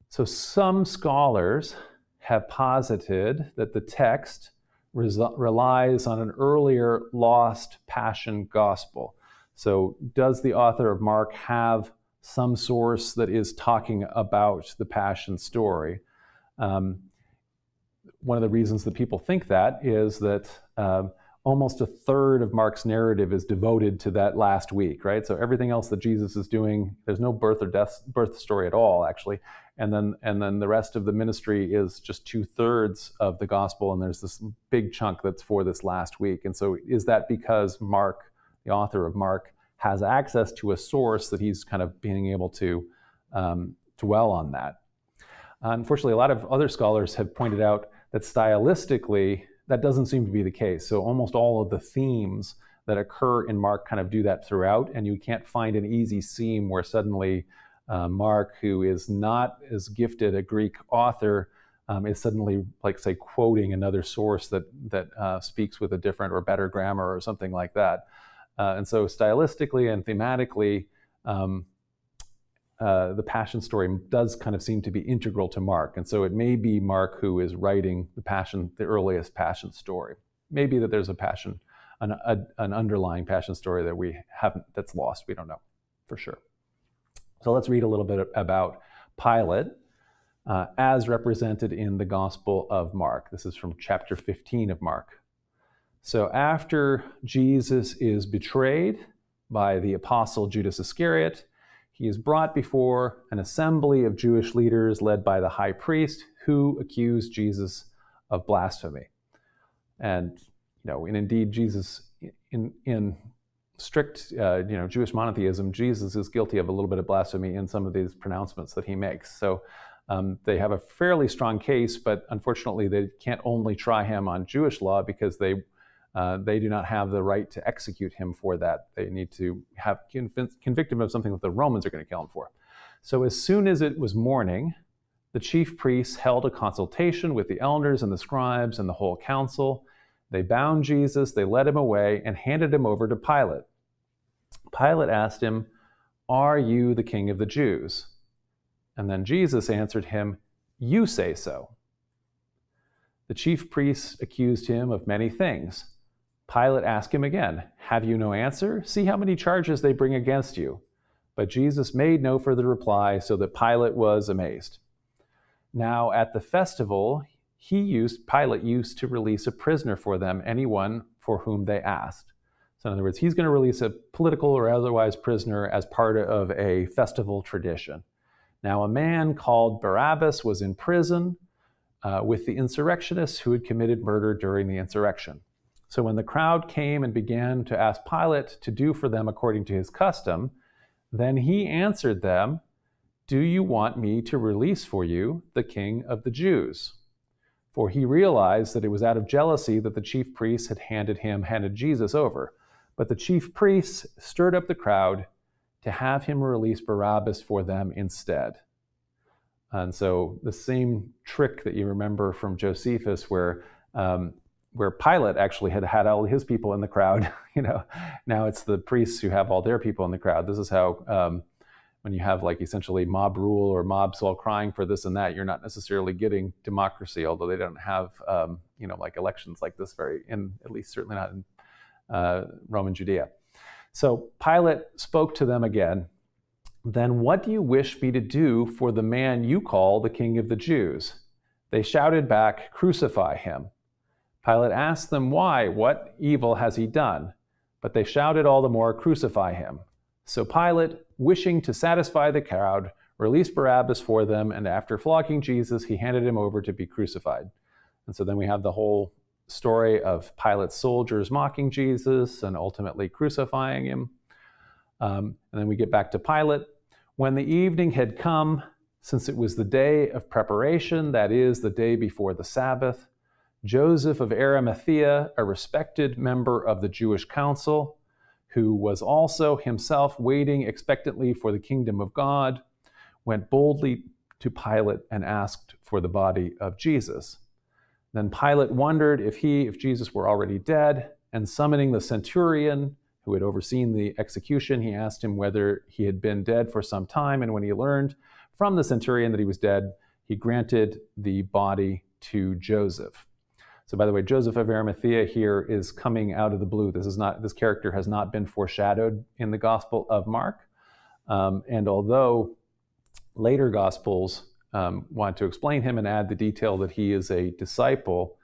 So some scholars have posited that the text relies on an earlier lost Passion gospel. So does the author of Mark have some source that is talking about the Passion story? One of the reasons that people think that is that almost a third of Mark's narrative is devoted to that last week, right? So everything else that Jesus is doing, there's no birth story at all, actually. And then the rest of the ministry is just 2/3 of the gospel, and there's this big chunk that's for this last week. And so is that because Mark, the author of Mark, has access to a source that he's kind of being able to dwell on that? Unfortunately, a lot of other scholars have pointed out that stylistically, that doesn't seem to be the case. So almost all of the themes that occur in Mark kind of do that throughout, and you can't find an easy seam where suddenly Mark, who is not as gifted a Greek author, is suddenly, like, say, quoting another source that speaks with a different or better grammar or something like that. And so stylistically and thematically, the Passion story does kind of seem to be integral to Mark. And so it may be Mark who is writing the earliest Passion story. Maybe that there's an underlying Passion story that we haven't, that's lost. We don't know for sure. So let's read a little bit about Pilate. as represented in the Gospel of Mark. This is from chapter 15 of Mark. So after Jesus is betrayed by the apostle Judas Iscariot, he is brought before an assembly of Jewish leaders led by the high priest, who accused Jesus of blasphemy. And indeed, Jesus, in strict Jewish monotheism, Jesus is guilty of a little bit of blasphemy in some of these pronouncements that he makes. So they have a fairly strong case, but unfortunately they can't only try him on Jewish law, because they do not have the right to execute him for that. They need to convict him of something that the Romans are going to kill him for. So as soon as it was morning, the chief priests held a consultation with the elders and the scribes and the whole council. They bound Jesus, they led him away, and handed him over to Pilate. Pilate asked him, "Are you the king of the Jews?" And then Jesus answered him, "You say so." The chief priests accused him of many things. Pilate asked him again, "Have you no answer? See how many charges they bring against you." But Jesus made no further reply, so that Pilate was amazed. Now at the festival, Pilate used to release a prisoner for them, anyone for whom they asked. So in other words, he's going to release a political or otherwise prisoner as part of a festival tradition. Now a man called Barabbas was in prison with the insurrectionists who had committed murder during the insurrection. So when the crowd came and began to ask Pilate to do for them according to his custom, then he answered them, "Do you want me to release for you the king of the Jews?" For he realized that it was out of jealousy that the chief priests had handed Jesus over. But the chief priests stirred up the crowd to have him release Barabbas for them instead. And so the same trick that you remember from Josephus, where Pilate actually had all his people in the crowd, now it's the priests who have all their people in the crowd. This is how, when you have essentially mob rule or mobs all crying for this and that, you're not necessarily getting democracy, although they don't have, elections like this at least certainly not in Roman Judea. So Pilate spoke to them again. "Then what do you wish me to do for the man you call the king of the Jews?" They shouted back, "Crucify him." Pilate asked them why, what evil has he done? But they shouted all the more, "Crucify him." So Pilate, wishing to satisfy the crowd, released Barabbas for them, and after flogging Jesus, he handed him over to be crucified. And so then we have the whole story of Pilate's soldiers mocking Jesus and ultimately crucifying him. And then we get back to Pilate. When the evening had come, since it was the day of preparation, that is, the day before the Sabbath, Joseph of Arimathea, a respected member of the Jewish council, who was also himself waiting expectantly for the kingdom of God, went boldly to Pilate and asked for the body of Jesus. Then Pilate wondered if Jesus were already dead, and summoning the centurion who had overseen the execution, he asked him whether he had been dead for some time, and when he learned from the centurion that he was dead, he granted the body to Joseph. So by the way, Joseph of Arimathea here is this character has not been foreshadowed in the Gospel of Mark. And although later Gospels want to explain him and add the detail that he is a disciple,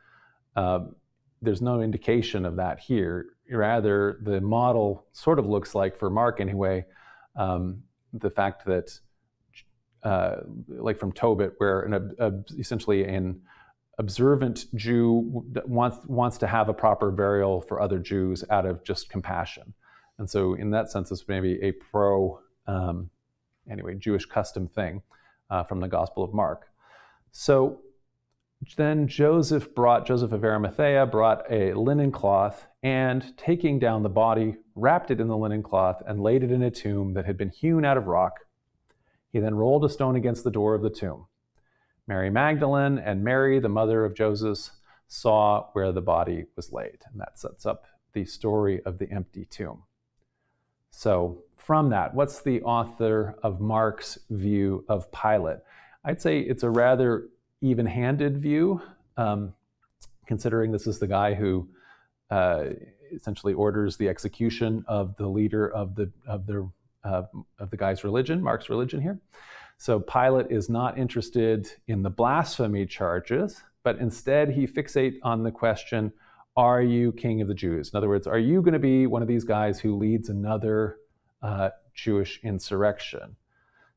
there's no indication of that here. Rather, the model sort of looks like, for Mark anyway, the fact that, from Tobit, where essentially an observant Jew wants to have a proper burial for other Jews out of just compassion. And so in that sense, it's maybe a Jewish custom thing from the Gospel of Mark. So then Joseph of Arimathea brought a linen cloth, and taking down the body, wrapped it in the linen cloth and laid it in a tomb that had been hewn out of rock. He then rolled a stone against the door of the tomb. Mary Magdalene and Mary, the mother of Joseph, saw where the body was laid. And that sets up the story of the empty tomb. So from that, what's the author of Mark's view of Pilate? I'd say it's a rather even-handed view, considering this is the guy who essentially orders the execution of the leader of the guy's religion, Mark's religion here. So Pilate is not interested in the blasphemy charges, but instead he fixates on the question, are you king of the Jews? In other words, are you going to be one of these guys who leads another Jewish insurrection?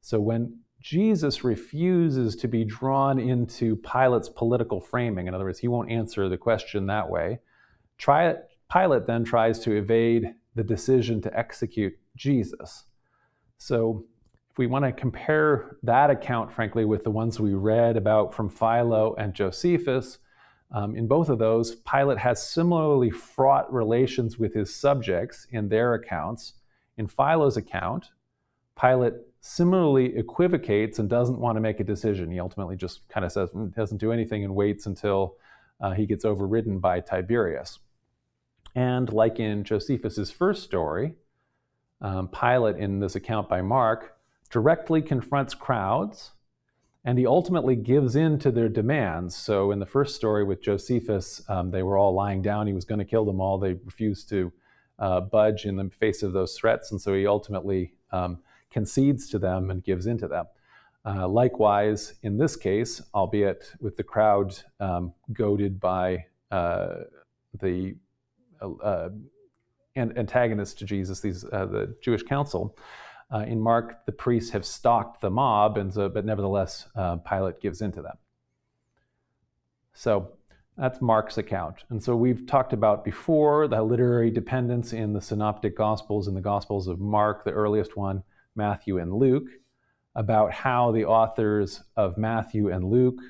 So when Jesus refuses to be drawn into Pilate's political framing, in other words, he won't answer the question that way, Pilate then tries to evade the decision to execute Jesus. So if we want to compare that account, frankly, with the ones we read about from Philo and Josephus, in both of those, Pilate has similarly fraught relations with his subjects in their accounts. In Philo's account, Pilate similarly equivocates and doesn't want to make a decision. He ultimately just kind of says, doesn't do anything and waits until he gets overridden by Tiberius. And like in Josephus's first story, Pilate, in this account by Mark, directly confronts crowds, and he ultimately gives in to their demands. So in the first story with Josephus, they were all lying down. He was going to kill them all. They refused to budge in the face of those threats, and so he ultimately concedes to them and gives in to them. Likewise, in this case, albeit with the crowd goaded by the antagonists to Jesus, the Jewish council, in Mark, the priests have stalked the mob, but nevertheless, Pilate gives in to them. So that's Mark's account. And so we've talked about before the literary dependence in the synoptic gospels, in the gospels of Mark, the earliest one, Matthew and Luke, about how the authors of Matthew and Luke,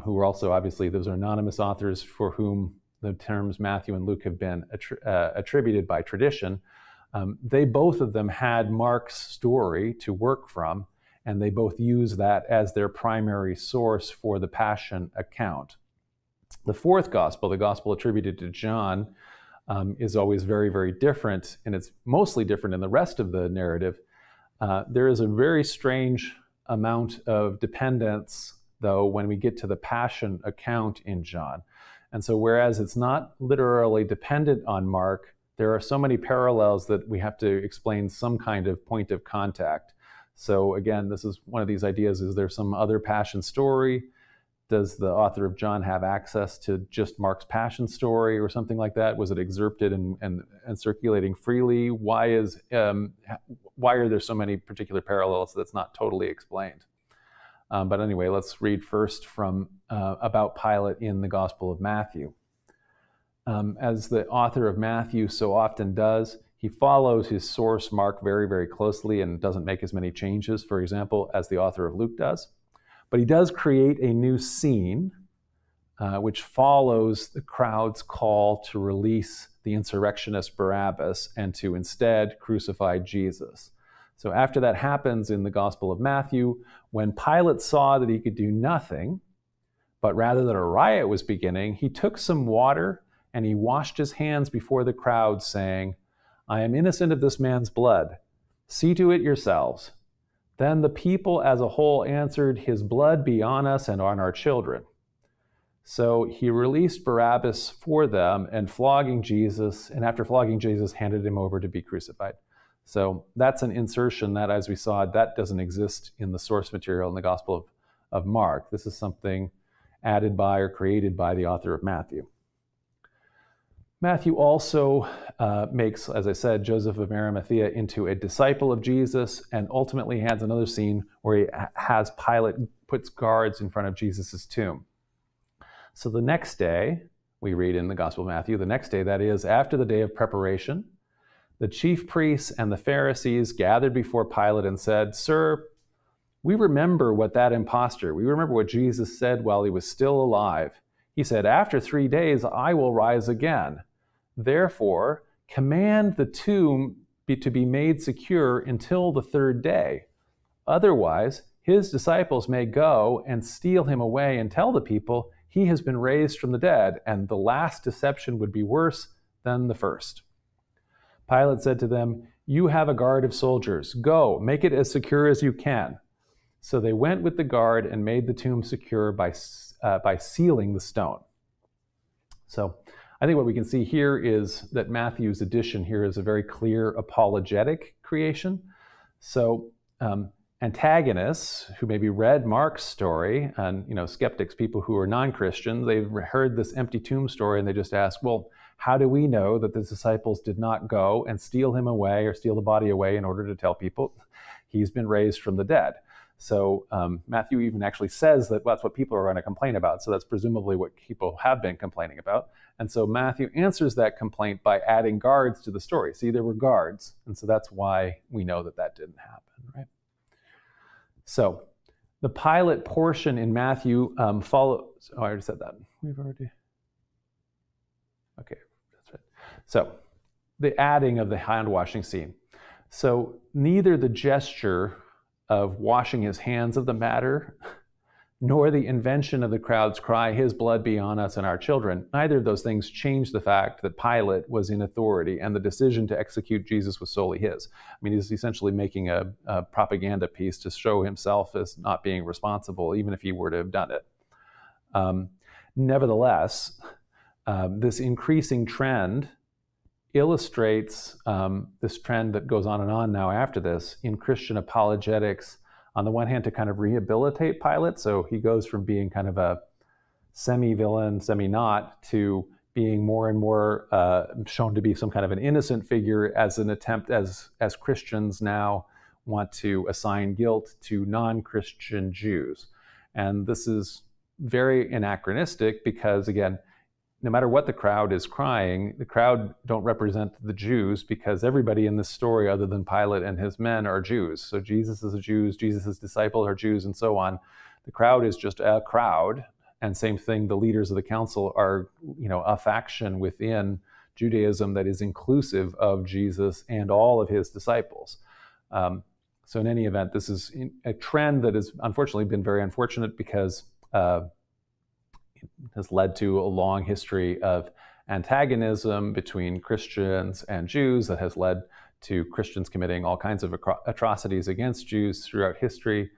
who are also obviously, those are anonymous authors for whom the terms Matthew and Luke have been attributed by tradition, they both of them had Mark's story to work from, and they both use that as their primary source for the Passion account. The fourth gospel, the gospel attributed to John, is always very, very different, and it's mostly different in the rest of the narrative. There is a very strange amount of dependence, though, when we get to the Passion account in John. And so whereas it's not literally dependent on Mark, there are so many parallels that we have to explain some kind of point of contact. So again, this is one of these ideas, is there some other Passion story? Does the author of John have access to just Mark's Passion story or something like that? Was it excerpted and circulating freely? Why are there so many particular parallels that's not totally explained? But anyway, let's read first from about Pilate in the Gospel of Matthew. As the author of Matthew so often does, he follows his source, Mark, very, very closely and doesn't make as many changes, for example, as the author of Luke does. But he does create a new scene, which follows the crowd's call to release the insurrectionist Barabbas and to instead crucify Jesus. So after that happens in the Gospel of Matthew, when Pilate saw that he could do nothing, but rather that a riot was beginning, he took some water and he washed his hands before the crowd, saying, "I am innocent of this man's blood. See to it yourselves." Then the people as a whole answered, "His blood be on us and on our children." So he released Barabbas for them, and after flogging Jesus, handed him over to be crucified. So that's an insertion that, as we saw, that doesn't exist in the source material in the Gospel of Mark. This is something added by or created by the author of Matthew. Matthew also makes, as I said, Joseph of Arimathea into a disciple of Jesus, and ultimately has another scene where he has Pilate puts guards in front of Jesus' tomb. So the next day, we read in the Gospel of Matthew, the next day, that is, after the day of preparation, the chief priests and the Pharisees gathered before Pilate and said, "Sir, we remember what Jesus said while he was still alive. He said, 'After 3 days I will rise again.' Therefore, command the tomb to be made secure until the 3rd day. Otherwise, his disciples may go and steal him away and tell the people he has been raised from the dead, and the last deception would be worse than the first." Pilate said to them, "You have a guard of soldiers. Go, make it as secure as you can." So they went with the guard and made the tomb secure by sealing the stone. So I think what we can see here is that Matthew's addition here is a very clear apologetic creation. So antagonists who maybe read Mark's story, and skeptics, people who are non-Christian, they've heard this empty tomb story and they just ask, well, how do we know that the disciples did not go and steal him away or steal the body away in order to tell people he's been raised from the dead? So Matthew even actually says that that's what people are going to complain about. So that's presumably what people have been complaining about. And so Matthew answers that complaint by adding guards to the story. See, there were guards. And so that's why we know that that didn't happen, right? So the Pilate portion in Matthew follows. Oh, I already said that. We've already. Okay, that's right. So the adding of the hand washing scene. So neither the gesture of washing his hands of the matter, nor the invention of the crowd's cry, his blood be on us and our children, neither of those things changed the fact that Pilate was in authority and the decision to execute Jesus was solely his. I mean, he's essentially making a propaganda piece to show himself as not being responsible, even if he were to have done it. Nevertheless, this increasing trend illustrates this trend that goes on and on now after this in Christian apologetics, on the one hand, to kind of rehabilitate Pilate. So he goes from being kind of a semi-villain, semi-not, to being more and more shown to be some kind of an innocent figure as an attempt, as Christians now want to assign guilt to non-Christian Jews. And this is very anachronistic because, again, no matter what the crowd is crying, the crowd don't represent the Jews, because everybody in this story other than Pilate and his men are Jews. So Jesus is a Jew, Jesus' disciples are Jews, and so on. The crowd is just a crowd. And same thing, the leaders of the council are, a faction within Judaism that is inclusive of Jesus and all of his disciples. So in any event, this is a trend that has unfortunately been very unfortunate because has led to a long history of antagonism between Christians and Jews that has led to Christians committing all kinds of atrocities against Jews throughout history,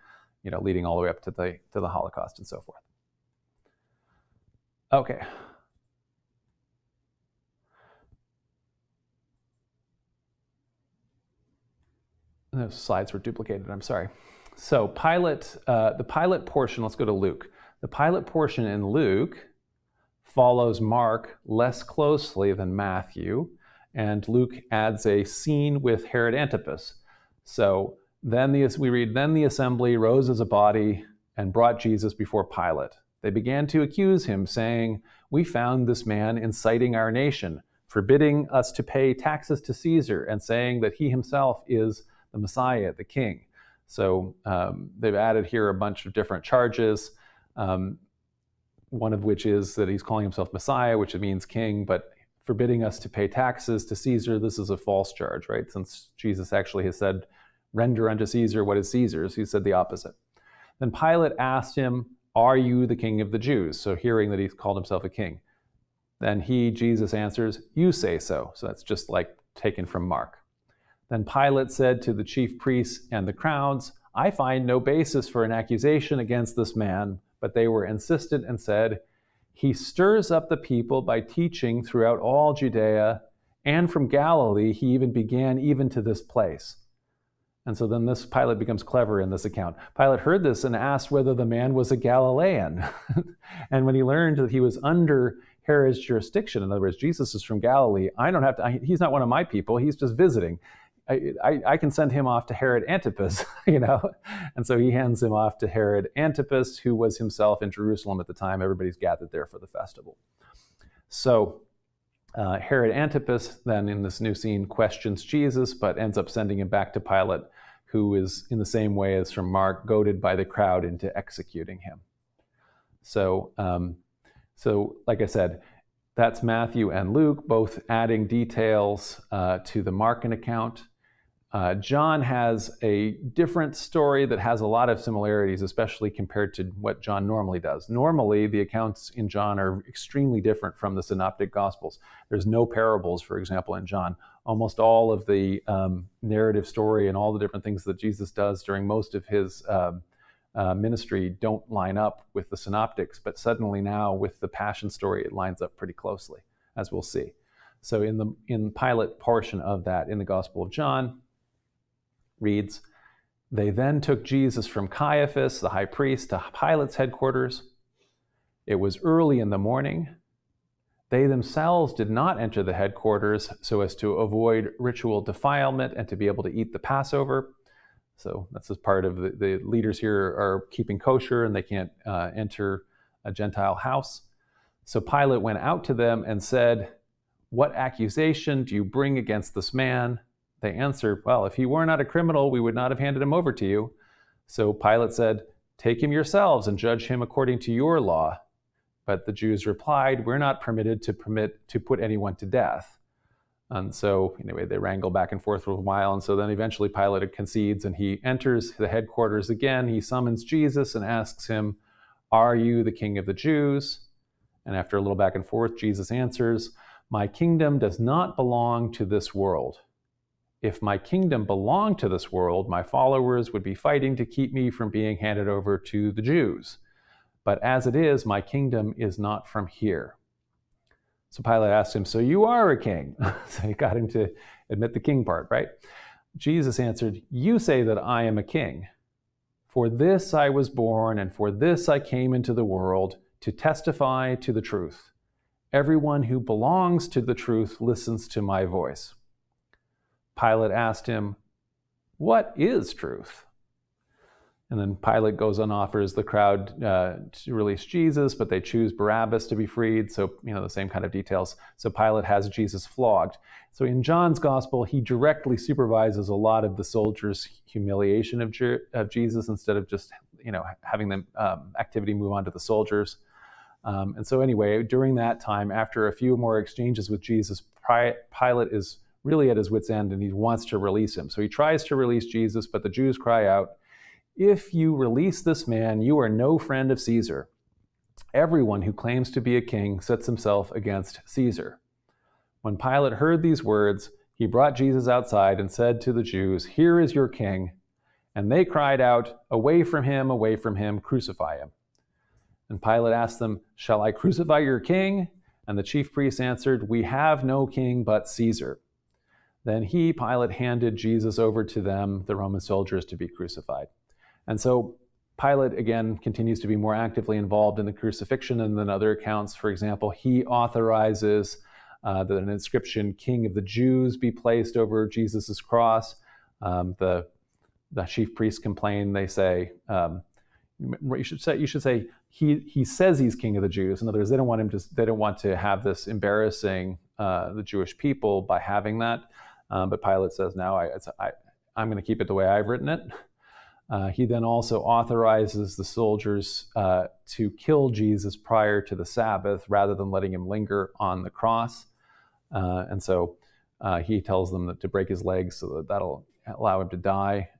leading all the way up to the Holocaust and so forth. Okay. Those slides were duplicated, I'm sorry. So the Pilate portion, let's go to Luke. The Pilate portion in Luke follows Mark less closely than Matthew, and Luke adds a scene with Herod Antipas. So then we read, then the assembly rose as a body and brought Jesus before Pilate. They began to accuse him, saying, we found this man inciting our nation, forbidding us to pay taxes to Caesar, and saying that he himself is the Messiah, the king. So they've added here a bunch of different charges. One of which is that he's calling himself Messiah, which means king, but forbidding us to pay taxes to Caesar, this is a false charge, right? Since Jesus actually has said, render unto Caesar what is Caesar's, he said the opposite. Then Pilate asked him, are you the king of the Jews? So hearing that he's called himself a king. Then Jesus answers, you say so. So that's just like taken from Mark. Then Pilate said to the chief priests and the crowds, I find no basis for an accusation against this man. But they were insistent and said, he stirs up the people by teaching throughout all Judea, and from Galilee he even began even to this place. And so then this Pilate becomes clever in this account. Pilate heard this and asked whether the man was a Galilean. And when he learned that he was under Herod's jurisdiction, in other words, Jesus is from Galilee, he's not one of my people, he's just visiting. I can send him off to Herod Antipas, And so he hands him off to Herod Antipas, who was himself in Jerusalem at the time. Everybody's gathered there for the festival. So Herod Antipas then in this new scene questions Jesus, but ends up sending him back to Pilate, who is in the same way as from Mark, goaded by the crowd into executing him. So like I said, that's Matthew and Luke, both adding details to the Markan account. John has a different story that has a lot of similarities, especially compared to what John normally does. Normally, the accounts in John are extremely different from the Synoptic Gospels. There's no parables, for example, in John. Almost all of the narrative story and all the different things that Jesus does during most of his ministry don't line up with the Synoptics, but suddenly now with the Passion story, it lines up pretty closely, as we'll see. So in the Pilate portion of that, in the Gospel of John, reads, They then took Jesus from Caiaphas, the high priest, to Pilate's headquarters. It was early in the morning. They themselves did not enter the headquarters so as to avoid ritual defilement and to be able to eat the Passover. So that's as part of the leaders here are keeping kosher and they can't enter a Gentile house. So Pilate went out to them and said, "What accusation do you bring against this man?" They answered, "Well, if he were not a criminal, we would not have handed him over to you." So Pilate said, "Take him yourselves and judge him according to your law." But the Jews replied, "We're not permitted to put anyone to death." And so anyway, they wrangle back and forth for a while. And so then eventually Pilate concedes and he enters the headquarters again. He summons Jesus and asks him, "Are you the king of the Jews?" And after a little back and forth, Jesus answers, "My kingdom does not belong to this world. If my kingdom belonged to this world, my followers would be fighting to keep me from being handed over to the Jews. But as it is, my kingdom is not from here." So Pilate asked him, "So you are a king?" So he got him to admit the king part, right? Jesus answered, "You say that I am a king. For this I was born, and for this I came into the world, to testify to the truth. Everyone who belongs to the truth listens to my voice." Pilate asked him, "What is truth?" And then Pilate goes and offers the crowd to release Jesus, but they choose Barabbas to be freed. So, the same kind of details. So Pilate has Jesus flogged. So in John's gospel, he directly supervises a lot of the soldiers' humiliation of Jesus instead of just, having the activity move on to the soldiers. And so anyway, during that time, after a few more exchanges with Jesus, Pilate is really at his wit's end and he wants to release him. So he tries to release Jesus, but the Jews cry out, "If you release this man, you are no friend of Caesar. Everyone who claims to be a king sets himself against Caesar." When Pilate heard these words, he brought Jesus outside and said to the Jews, "Here is your king." And they cried out, away from him, crucify him." And Pilate asked them, "Shall I crucify your king?" And the chief priests answered, "We have no king but Caesar." Then Pilate, handed Jesus over to them, the Roman soldiers, to be crucified. And so Pilate, again, continues to be more actively involved in the crucifixion than in other accounts. For example, he authorizes that an inscription, "King of the Jews," be placed over Jesus' cross. The chief priests complain. They say, you should say he says he's King of the Jews. In other words, they don't want to have this embarrassing the Jewish people by having that. But Pilate says, "No, I'm going to keep it the way I've written it." He then also authorizes the soldiers to kill Jesus prior to the Sabbath rather than letting him linger on the cross. And so he tells them to break his legs so that'll allow him to die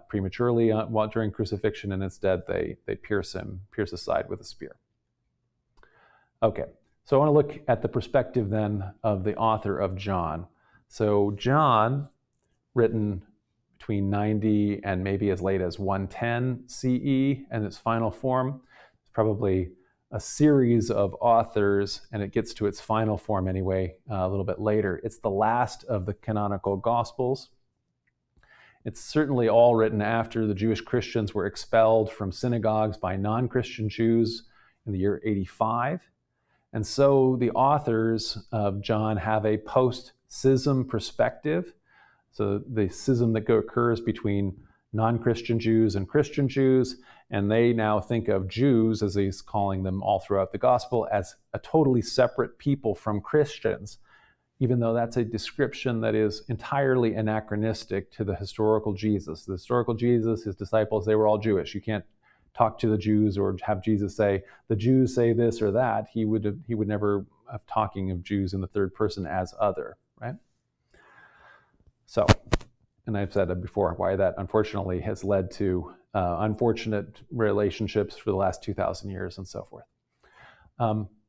prematurely during crucifixion, and instead they pierce his side with a spear. Okay, so I want to look at the perspective then of the author of John. So John, written between 90 and maybe as late as 110 CE, and its final form. It's probably a series of authors, and it gets to its final form anyway a little bit later. It's the last of the canonical Gospels. It's certainly all written after the Jewish Christians were expelled from synagogues by non-Christian Jews in the year 85. And so the authors of John have a post-schism perspective. So the schism that occurs between non-Christian Jews and Christian Jews, and they now think of Jews, as he's calling them all throughout the gospel, as a totally separate people from Christians, even though that's a description that is entirely anachronistic to the historical Jesus. The historical Jesus, his disciples, they were all Jewish. You can't talk to the Jews or have Jesus say, "The Jews say this or that." He would never have talking of Jews in the third person as other, right? So, and I've said it before, why that unfortunately has led to unfortunate relationships for the last 2,000 years and so forth.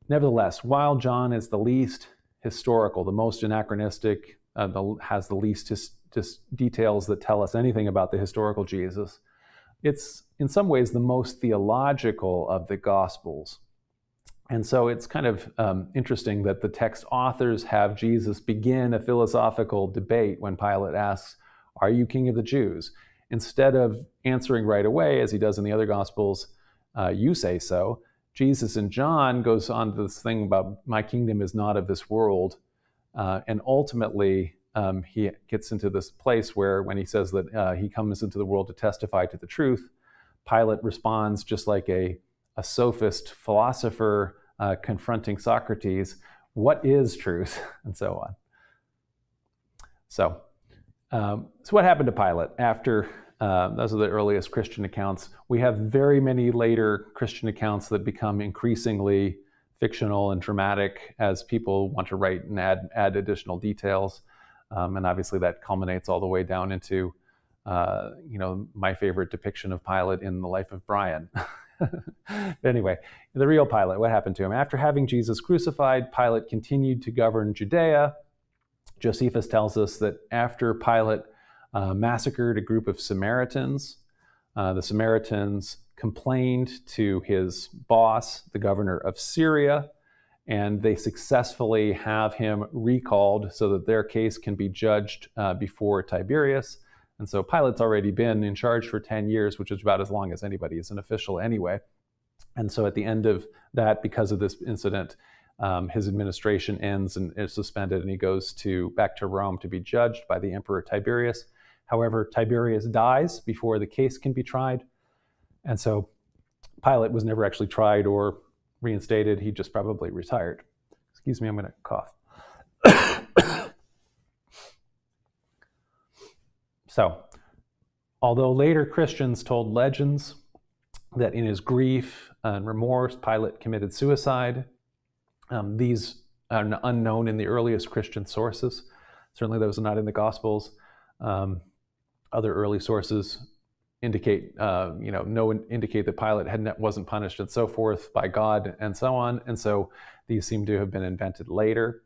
Nevertheless, while John is the least historical, the most anachronistic, has the least details that tell us anything about the historical Jesus, it's in some ways the most theological of the Gospels. And so it's kind of interesting that the text authors have Jesus begin a philosophical debate when Pilate asks, "Are you King of the Jews?" instead of answering right away, as he does in the other Gospels, you say so, Jesus in John goes on to this thing about my kingdom is not of this world. And ultimately, he gets into this place where when he says that he comes into the world to testify to the truth, Pilate responds just like a sophist philosopher confronting Socrates, what is truth? And so on. So what happened to Pilate after, those are the earliest Christian accounts. We have very many later Christian accounts that become increasingly fictional and dramatic as people want to write and add additional details. And obviously that culminates all the way down into, my favorite depiction of Pilate in The Life of Brian. But anyway, the real Pilate, what happened to him? After having Jesus crucified, Pilate continued to govern Judea. Josephus tells us that after Pilate massacred a group of Samaritans, the Samaritans complained to his boss, the governor of Syria, and they successfully have him recalled so that their case can be judged before Tiberius. And so Pilate's already been in charge for 10 years, which is about as long as anybody is an official anyway. And so at the end of that, because of this incident, his administration ends and is suspended, and he goes back to Rome to be judged by the Emperor Tiberius. However, Tiberius dies before the case can be tried. And so Pilate was never actually tried or reinstated. He just probably retired. Excuse me, I'm going to cough. So, although later Christians told legends that in his grief and remorse, Pilate committed suicide, these are unknown in the earliest Christian sources. Certainly those are not in the Gospels. Other early sources indicate, indicate that Pilate wasn't punished and so forth by God and so on. And so these seem to have been invented later.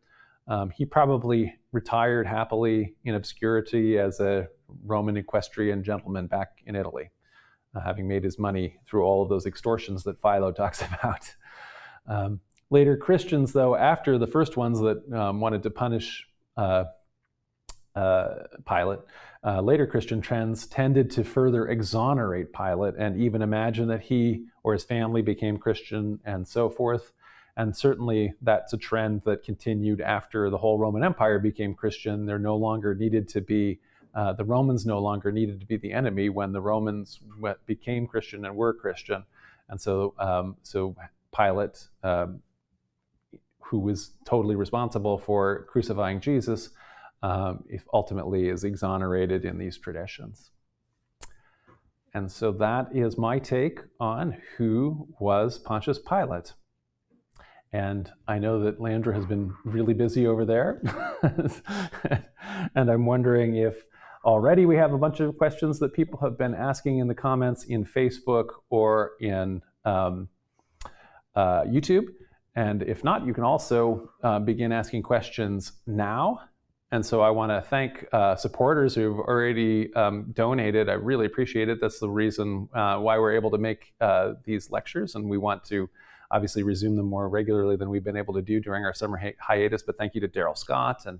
He probably retired happily in obscurity as a Roman equestrian gentleman back in Italy, having made his money through all of those extortions that Philo talks about. Later Christians, though, after the first ones that wanted to punish Pilate, later Christian trends tended to further exonerate Pilate and even imagine that he or his family became Christian and so forth. And certainly that's a trend that continued after the whole Roman Empire became Christian. There no longer needed to be, the Romans no longer needed to be the enemy when the Romans became Christian and were Christian. And so Pilate, who was totally responsible for crucifying Jesus, ultimately is exonerated in these traditions. And so that is my take on who was Pontius Pilate. And I know that Landra has been really busy over there. And I'm wondering if already we have a bunch of questions that people have been asking in the comments in Facebook or in YouTube. And if not, you can also begin asking questions now. And so I want to thank supporters who've already donated. I really appreciate it. That's the reason why we're able to make these lectures. And we want to obviously resume them more regularly than we've been able to do during our summer hiatus. But thank you to Daryl Scott and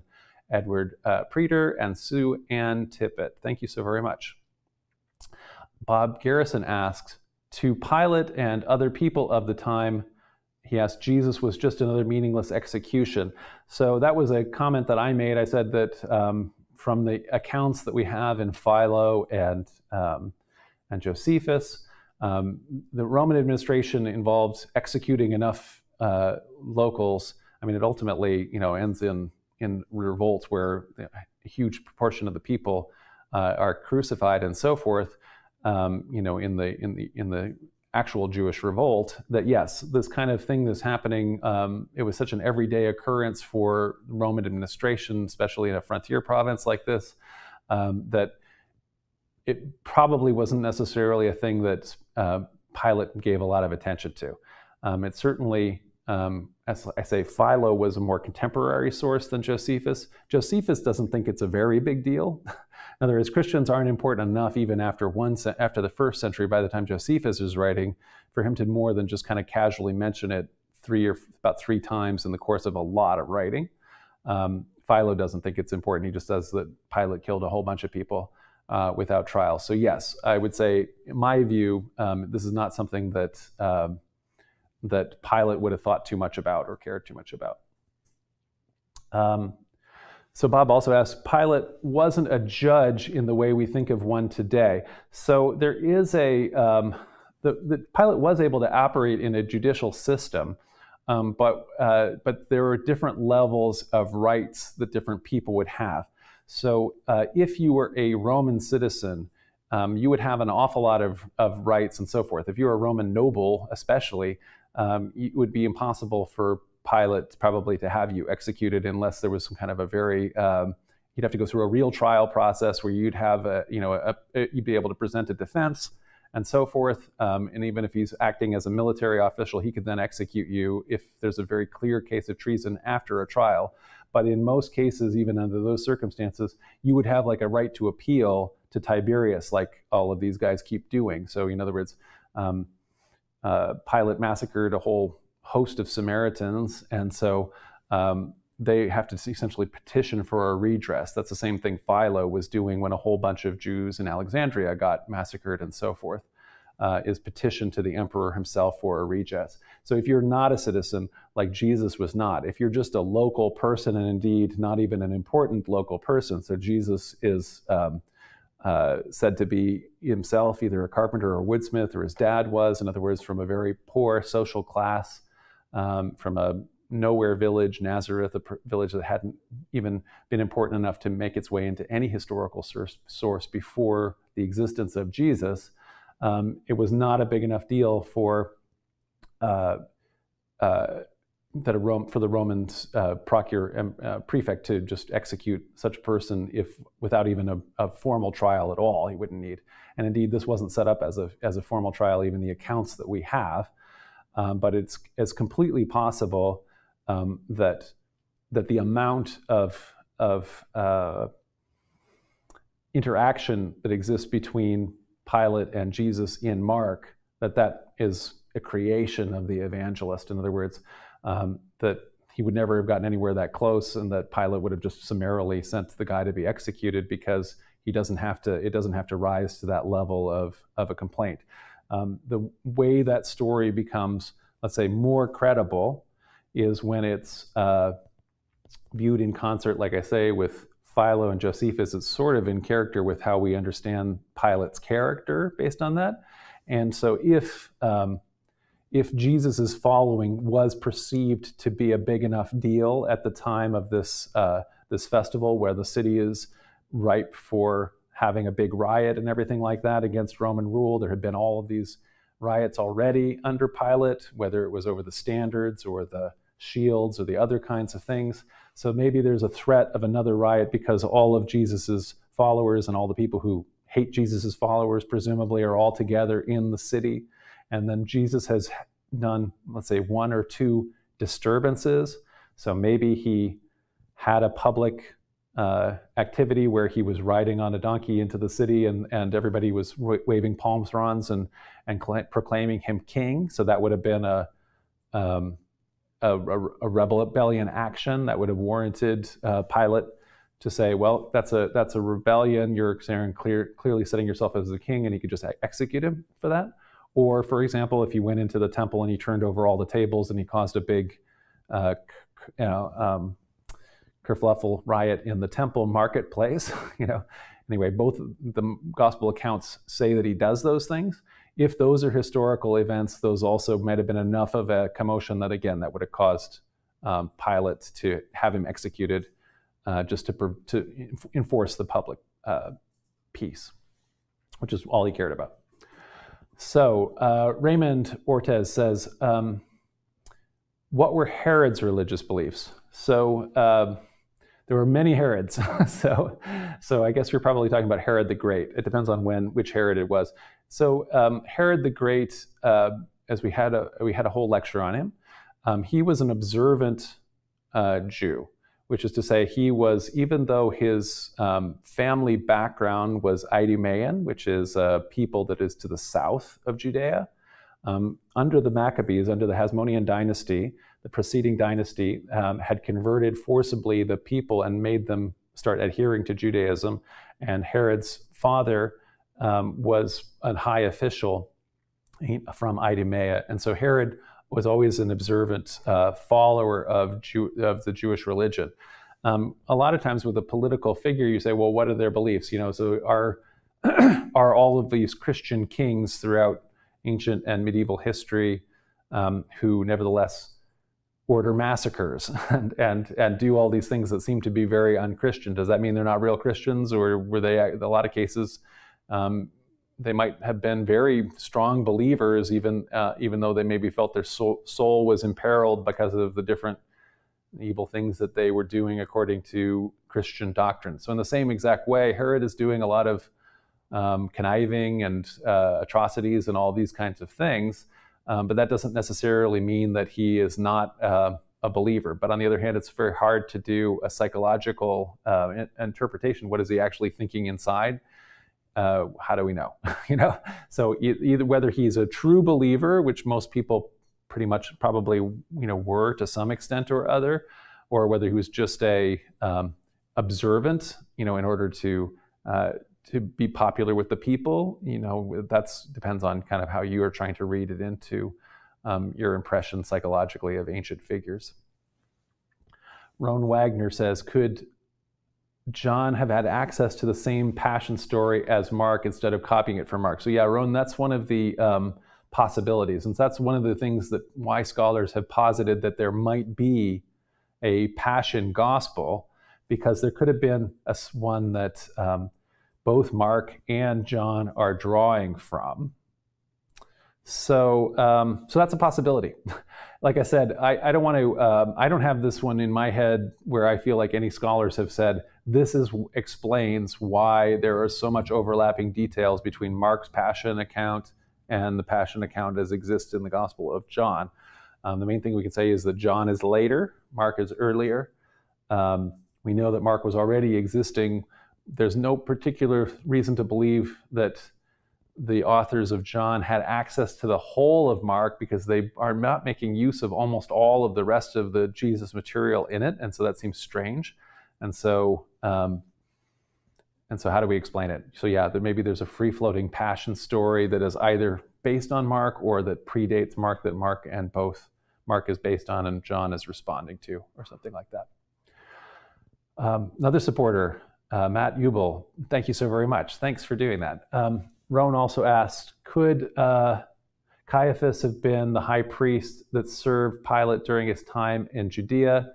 Edward Preeter and Sue Ann Tippett. Thank you so very much. Bob Garrison asks, to Pilate and other people of the time, he asked, Jesus was just another meaningless execution. So that was a comment that I made. I said that from the accounts that we have in Philo and Josephus, the Roman administration involved executing enough locals. I mean, it ultimately, ends in revolts where a huge proportion of the people are crucified and so forth. In the actual Jewish revolt, that yes, this kind of thing that's happening, it was such an everyday occurrence for Roman administration, especially in a frontier province like this, that it probably wasn't necessarily a thing that Pilate gave a lot of attention to. It certainly, as I say, Philo was a more contemporary source than Josephus. Josephus doesn't think it's a very big deal. In other words, Christians aren't important enough even after the first century, by the time Josephus is writing, for him to more than just kind of casually mention it about three times in the course of a lot of writing. Philo doesn't think it's important. He just says that Pilate killed a whole bunch of people. without trial. So yes, I would say, in my view, this is not something that that Pilate would have thought too much about or cared too much about. So Bob also asked, Pilate wasn't a judge in the way we think of one today. So there is Pilate was able to operate in a judicial system, but there were different levels of rights that different people would have. So if you were a Roman citizen, you would have an awful lot of rights and so forth. If you were a Roman noble, especially, it would be impossible for Pilate probably to have you executed unless there was some kind of a very, you'd have to go through a real trial process where you'd have you'd be able to present a defense and so forth. And even if he's acting as a military official, he could then execute you if there's a very clear case of treason after a trial. But in most cases, even under those circumstances, you would have like a right to appeal to Tiberius, like all of these guys keep doing. So in other words, Pilate massacred a whole host of Samaritans, and so they have to essentially petition for a redress. That's the same thing Philo was doing when a whole bunch of Jews in Alexandria got massacred and so forth, is petition to the emperor himself for a redress. So if you're not a citizen, like Jesus was not, if you're just a local person, and indeed not even an important local person, so Jesus is said to be himself either a carpenter or a woodsmith, or his dad was, in other words, from a very poor social class, from a nowhere village, Nazareth, a village that hadn't even been important enough to make its way into any historical source before the existence of Jesus. It was not a big enough deal for the Roman prefect to just execute such a person without even a formal trial at all. He wouldn't need. And indeed, this wasn't set up as a formal trial, even the accounts that we have. But it's completely possible that the amount of interaction that exists between Pilate and Jesus in Mark, that is a creation of the evangelist. In other words, that he would never have gotten anywhere that close, and that Pilate would have just summarily sent the guy to be executed because it doesn't have to rise to that level of a complaint. The way that story becomes, let's say, more credible is when it's viewed in concert, like I say, with Philo and Josephus. It's sort of in character with how we understand Pilate's character based on that. And so if Jesus' following was perceived to be a big enough deal at the time of this festival, where the city is ripe for having a big riot and everything like that against Roman rule, there had been all of these riots already under Pilate, whether it was over the standards or the shields or the other kinds of things. So maybe there's a threat of another riot because all of Jesus's followers and all the people who hate Jesus's followers presumably are all together in the city. And then Jesus has done, let's say, one or two disturbances. So maybe he had a public activity where he was riding on a donkey into the city, and everybody was waving palm fronds and proclaiming him king. So that would have been a rebellion action that would have warranted Pilate to say, well, that's a rebellion. You're clearly setting yourself as the king, and he could just execute him for that. Or, for example, if he went into the temple and he turned over all the tables and he caused a big kerfluffle riot in the temple marketplace, Anyway, both the gospel accounts say that he does those things. If those are historical events, those also might have been enough of a commotion that, again, that would have caused Pilate to have him executed just to enforce the public peace, which is all he cared about. So Raymond Ortez says, what were Herod's religious beliefs? So there were many Herods. so I guess we're probably talking about Herod the Great. It depends on which Herod it was. So Herod the Great, as we had a whole lecture on him, he was an observant Jew, which is to say he was, even though his family background was Idumean, which is a people that is to the south of Judea, under the Maccabees, under the Hasmonean dynasty, the preceding dynasty had converted forcibly the people and made them start adhering to Judaism. And Herod's father was a high official from Idumea, and so Herod was always an observant follower of the Jewish religion. A lot of times with a political figure, you say, well, what are their beliefs? So are all of these Christian kings throughout ancient and medieval history who nevertheless order massacres and do all these things that seem to be very un-Christian? Does that mean they're not real Christians, or were they, in a lot of cases, they might have been very strong believers, even though they maybe felt their soul was imperiled because of the different evil things that they were doing according to Christian doctrine. So in the same exact way, Herod is doing a lot of conniving and atrocities and all these kinds of things, but that doesn't necessarily mean that he is not a believer. But on the other hand, it's very hard to do a psychological interpretation. What is he actually thinking inside? How do we know? So either whether he's a true believer, which most people pretty much probably were to some extent or other, or whether he was just a observant, in order to be popular with the people, that depends on kind of how you are trying to read it into your impression psychologically of ancient figures. Roan Wagner says, could John have had access to the same passion story as Mark instead of copying it from Mark? So yeah, Roan, that's one of the possibilities. And that's one of the things that why scholars have posited that there might be a passion gospel, because there could have been one that both Mark and John are drawing from. So that's a possibility. Like I said, I don't want to. I don't have this one in my head where I feel like any scholars have said this explains why there are so much overlapping details between Mark's passion account and the passion account as exists in the Gospel of John. The main thing we can say is that John is later, Mark is earlier. We know that Mark was already existing. There's no particular reason to believe that the authors of John had access to the whole of Mark, because they are not making use of almost all of the rest of the Jesus material in it, and so that seems strange. And so how do we explain it? So yeah, maybe there's a free-floating passion story that is either based on Mark or that predates Mark, that Mark is based on and John is responding to, or something like that. Another supporter, Matt Ubel, thank you so very much. Thanks for doing that. Roan also asked, could Caiaphas have been the high priest that served Pilate during his time in Judea?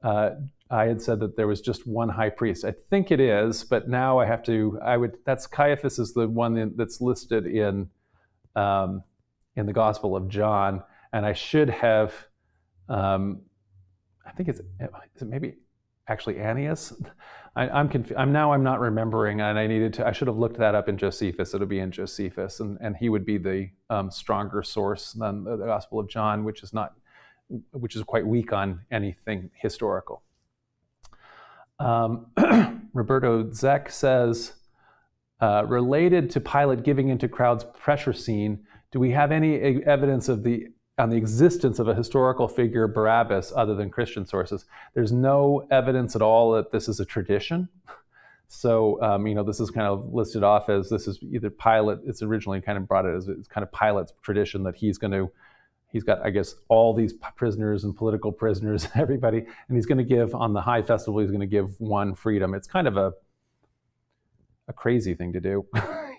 I had said that there was just one high priest. I think it is, but now that's Caiaphas is the one that's listed in the Gospel of John, and I should have, I think is it maybe actually Annius? I'm confused. I'm not remembering, and I should have looked that up in Josephus. It'll be in Josephus, and he would be the stronger source than the Gospel of John, which is quite weak on anything historical. Roberto Zek says, related to Pilate giving into crowds pressure scene, do we have any evidence on the existence of a historical figure, Barabbas, other than Christian sources? There's no evidence at all that this is a tradition. So, this is kind of listed off as this is either Pilate. It's originally kind of brought it as it's kind of Pilate's tradition that he's got, I guess, all these prisoners and political prisoners, everybody, and he's going to give on the high festival. He's going to give one freedom. It's kind of a crazy thing to do.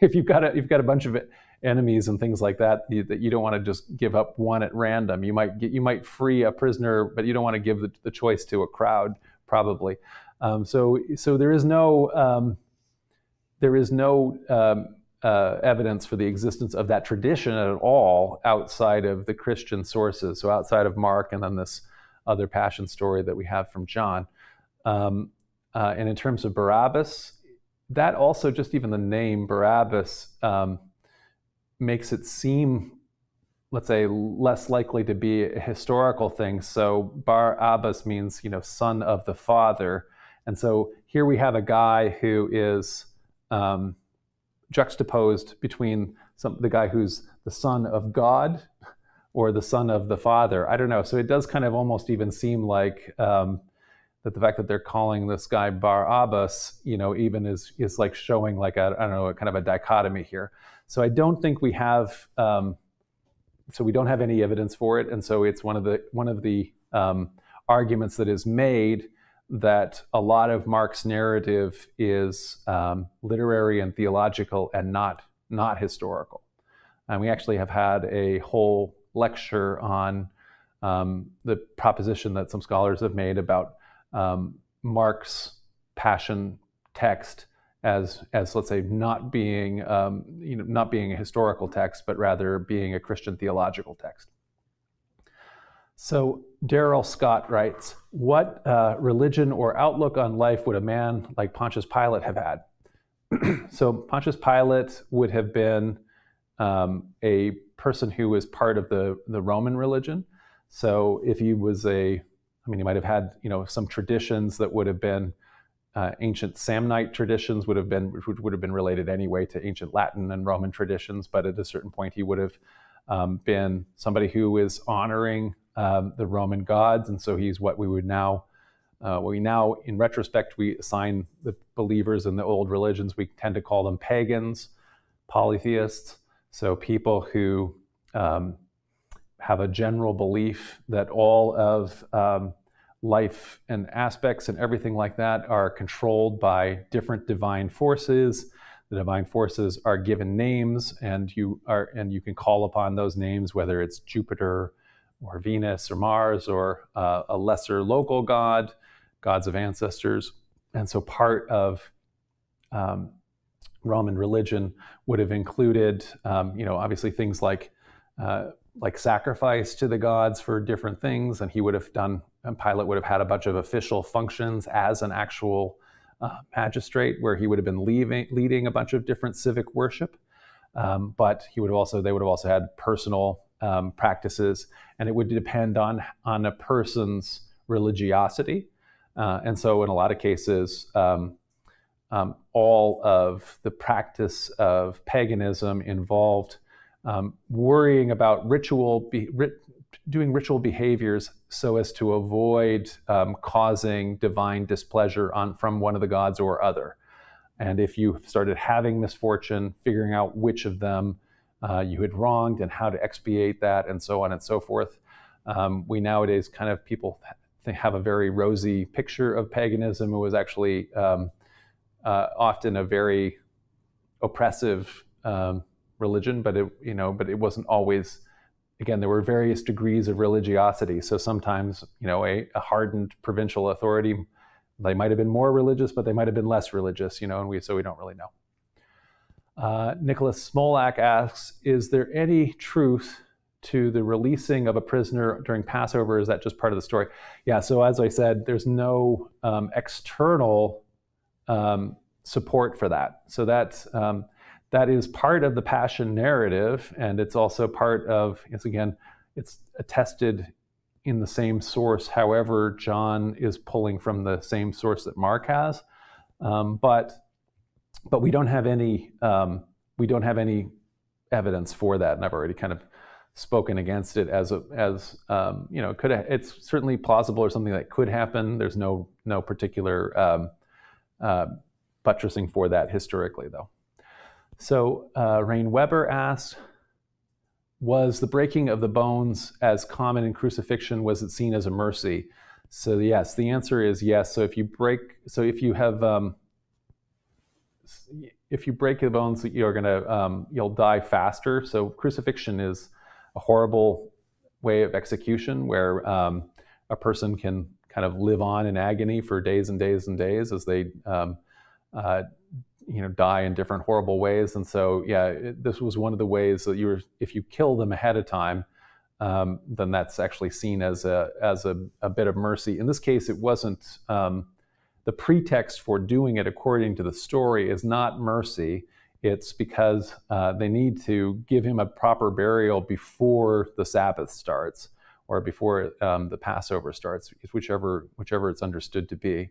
If you've got a bunch of enemies and things like that, you don't want to just give up one at random. You might free a prisoner, but you don't want to give the choice to a crowd, probably. So there is no evidence for the existence of that tradition at all outside of the Christian sources. So outside of Mark and then this other passion story that we have from John. And in terms of Barabbas, that also, just even the name Barabbas makes it seem, let's say, less likely to be a historical thing. So Bar Abbas means, son of the father. And so here we have a guy who is juxtaposed between the guy who's the son of God or the son of the father. I don't know. So it does kind of almost even seem like that the fact that they're calling this guy Barabbas, even is like showing like a, I don't know, a kind of a dichotomy here. So I don't think we have, so we don't have any evidence for it, and so it's one of the arguments that is made that a lot of Mark's narrative is literary and theological and not historical. And we actually have had a whole lecture on the proposition that some scholars have made about Mark's Passion text as let's say not being not being a historical text, but rather being a Christian theological text. So Darrell Scott writes, what religion or outlook on life would a man like Pontius Pilate have had? So Pontius Pilate would have been a person who was part of the Roman religion. So if he was he might have had some traditions that would have been ancient Samnite traditions would have been related anyway to ancient Latin and Roman traditions. But at a certain point, he would have been somebody who is honoring the Roman gods, and so he's what we now, in retrospect, we assign the believers in the old religions. We tend to call them pagans, polytheists. So people who have a general belief that all of life and aspects and everything like that are controlled by different divine forces. The divine forces are given names, and you can call upon those names, whether it's Jupiter or Venus or Mars or a lesser local god, gods of ancestors. And so part of Roman religion would have included, obviously things like sacrifice to the gods for different things, and Pilate would have had a bunch of official functions as an actual magistrate, where he would have been leading a bunch of different civic worship. But they would have also had personal practices, and it would depend on a person's religiosity. And so in a lot of cases, all of the practice of paganism involved worrying about doing ritual behaviors so as to avoid causing divine displeasure from one of the gods or other. And if you started having misfortune, figuring out which of them you had wronged and how to expiate that, and so on and so forth. We nowadays people have a very rosy picture of paganism. It was actually often a very oppressive religion, but it wasn't always. Again, there were various degrees of religiosity. So sometimes, a hardened provincial authority, they might have been more religious, but they might have been less religious, and we don't really know. Nicholas Smolak asks, is there any truth to the releasing of a prisoner during Passover? Is that just part of the story? Yeah, so as I said, there's no external support for that. So that is part of the Passion narrative, and it's also part of, it's attested in the same source. However, John is pulling from the same source that Mark has, but we don't have any evidence for that, and I've already kind of spoken against it as it's certainly plausible or something that could happen. There's no particular buttressing for that historically, though. So Rain Weber asks, was the breaking of the bones as common in crucifixion, was it seen as a mercy? So yes, the answer is yes. So if you break the bones, you'll die faster. So crucifixion is a horrible way of execution where a person can kind of live on in agony for days and days and days as they die in different horrible ways. And so, this was one of the ways that if you kill them ahead of time, then that's actually seen as a bit of mercy. In this case, it wasn't, the pretext for doing it according to the story is not mercy. It's because they need to give him a proper burial before the Sabbath starts, or before the Passover starts, whichever it's understood to be.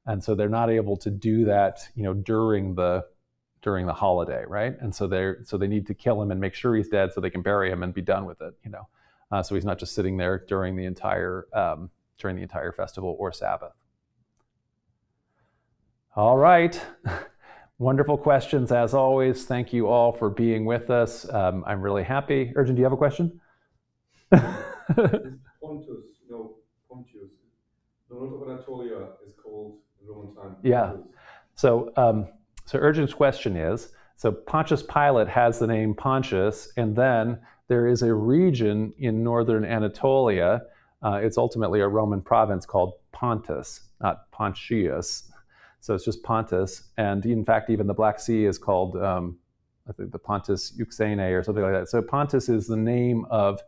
And so they're not able to do that, during the holiday, right? And so they need to kill him and make sure he's dead so they can bury him and be done with it, So he's not just sitting there during the entire festival or Sabbath. All right. Wonderful questions as always. Thank you all for being with us. I'm really happy. Urgent, do you have a question? Pontius, Pontius. The north of Anatolia is called in Roman time. Yeah. So Urgent's question is, so Pontius Pilate has the name Pontius, and then there is a region in northern Anatolia. It's ultimately a Roman province called Pontus, not Pontius. So it's just Pontus. And in fact, even the Black Sea is called, I think, the Pontus Euxine or something like that. So Pontus is the name of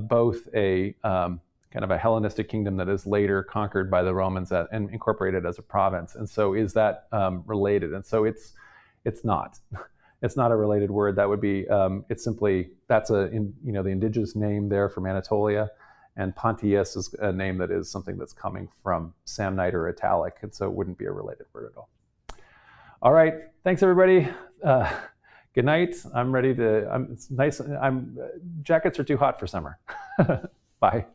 both a kind of a Hellenistic kingdom that is later conquered by the Romans and incorporated as a province. And so is that related? And so it's not. It's not a related word. That would be, it's simply, that's the indigenous name there from Anatolia. And Pontius is a name that is something that's coming from Samnite or Italic, and so it wouldn't be a related word at all. All right, thanks everybody. Good night. I'm ready to. It's nice. Jackets are too hot for summer. Bye.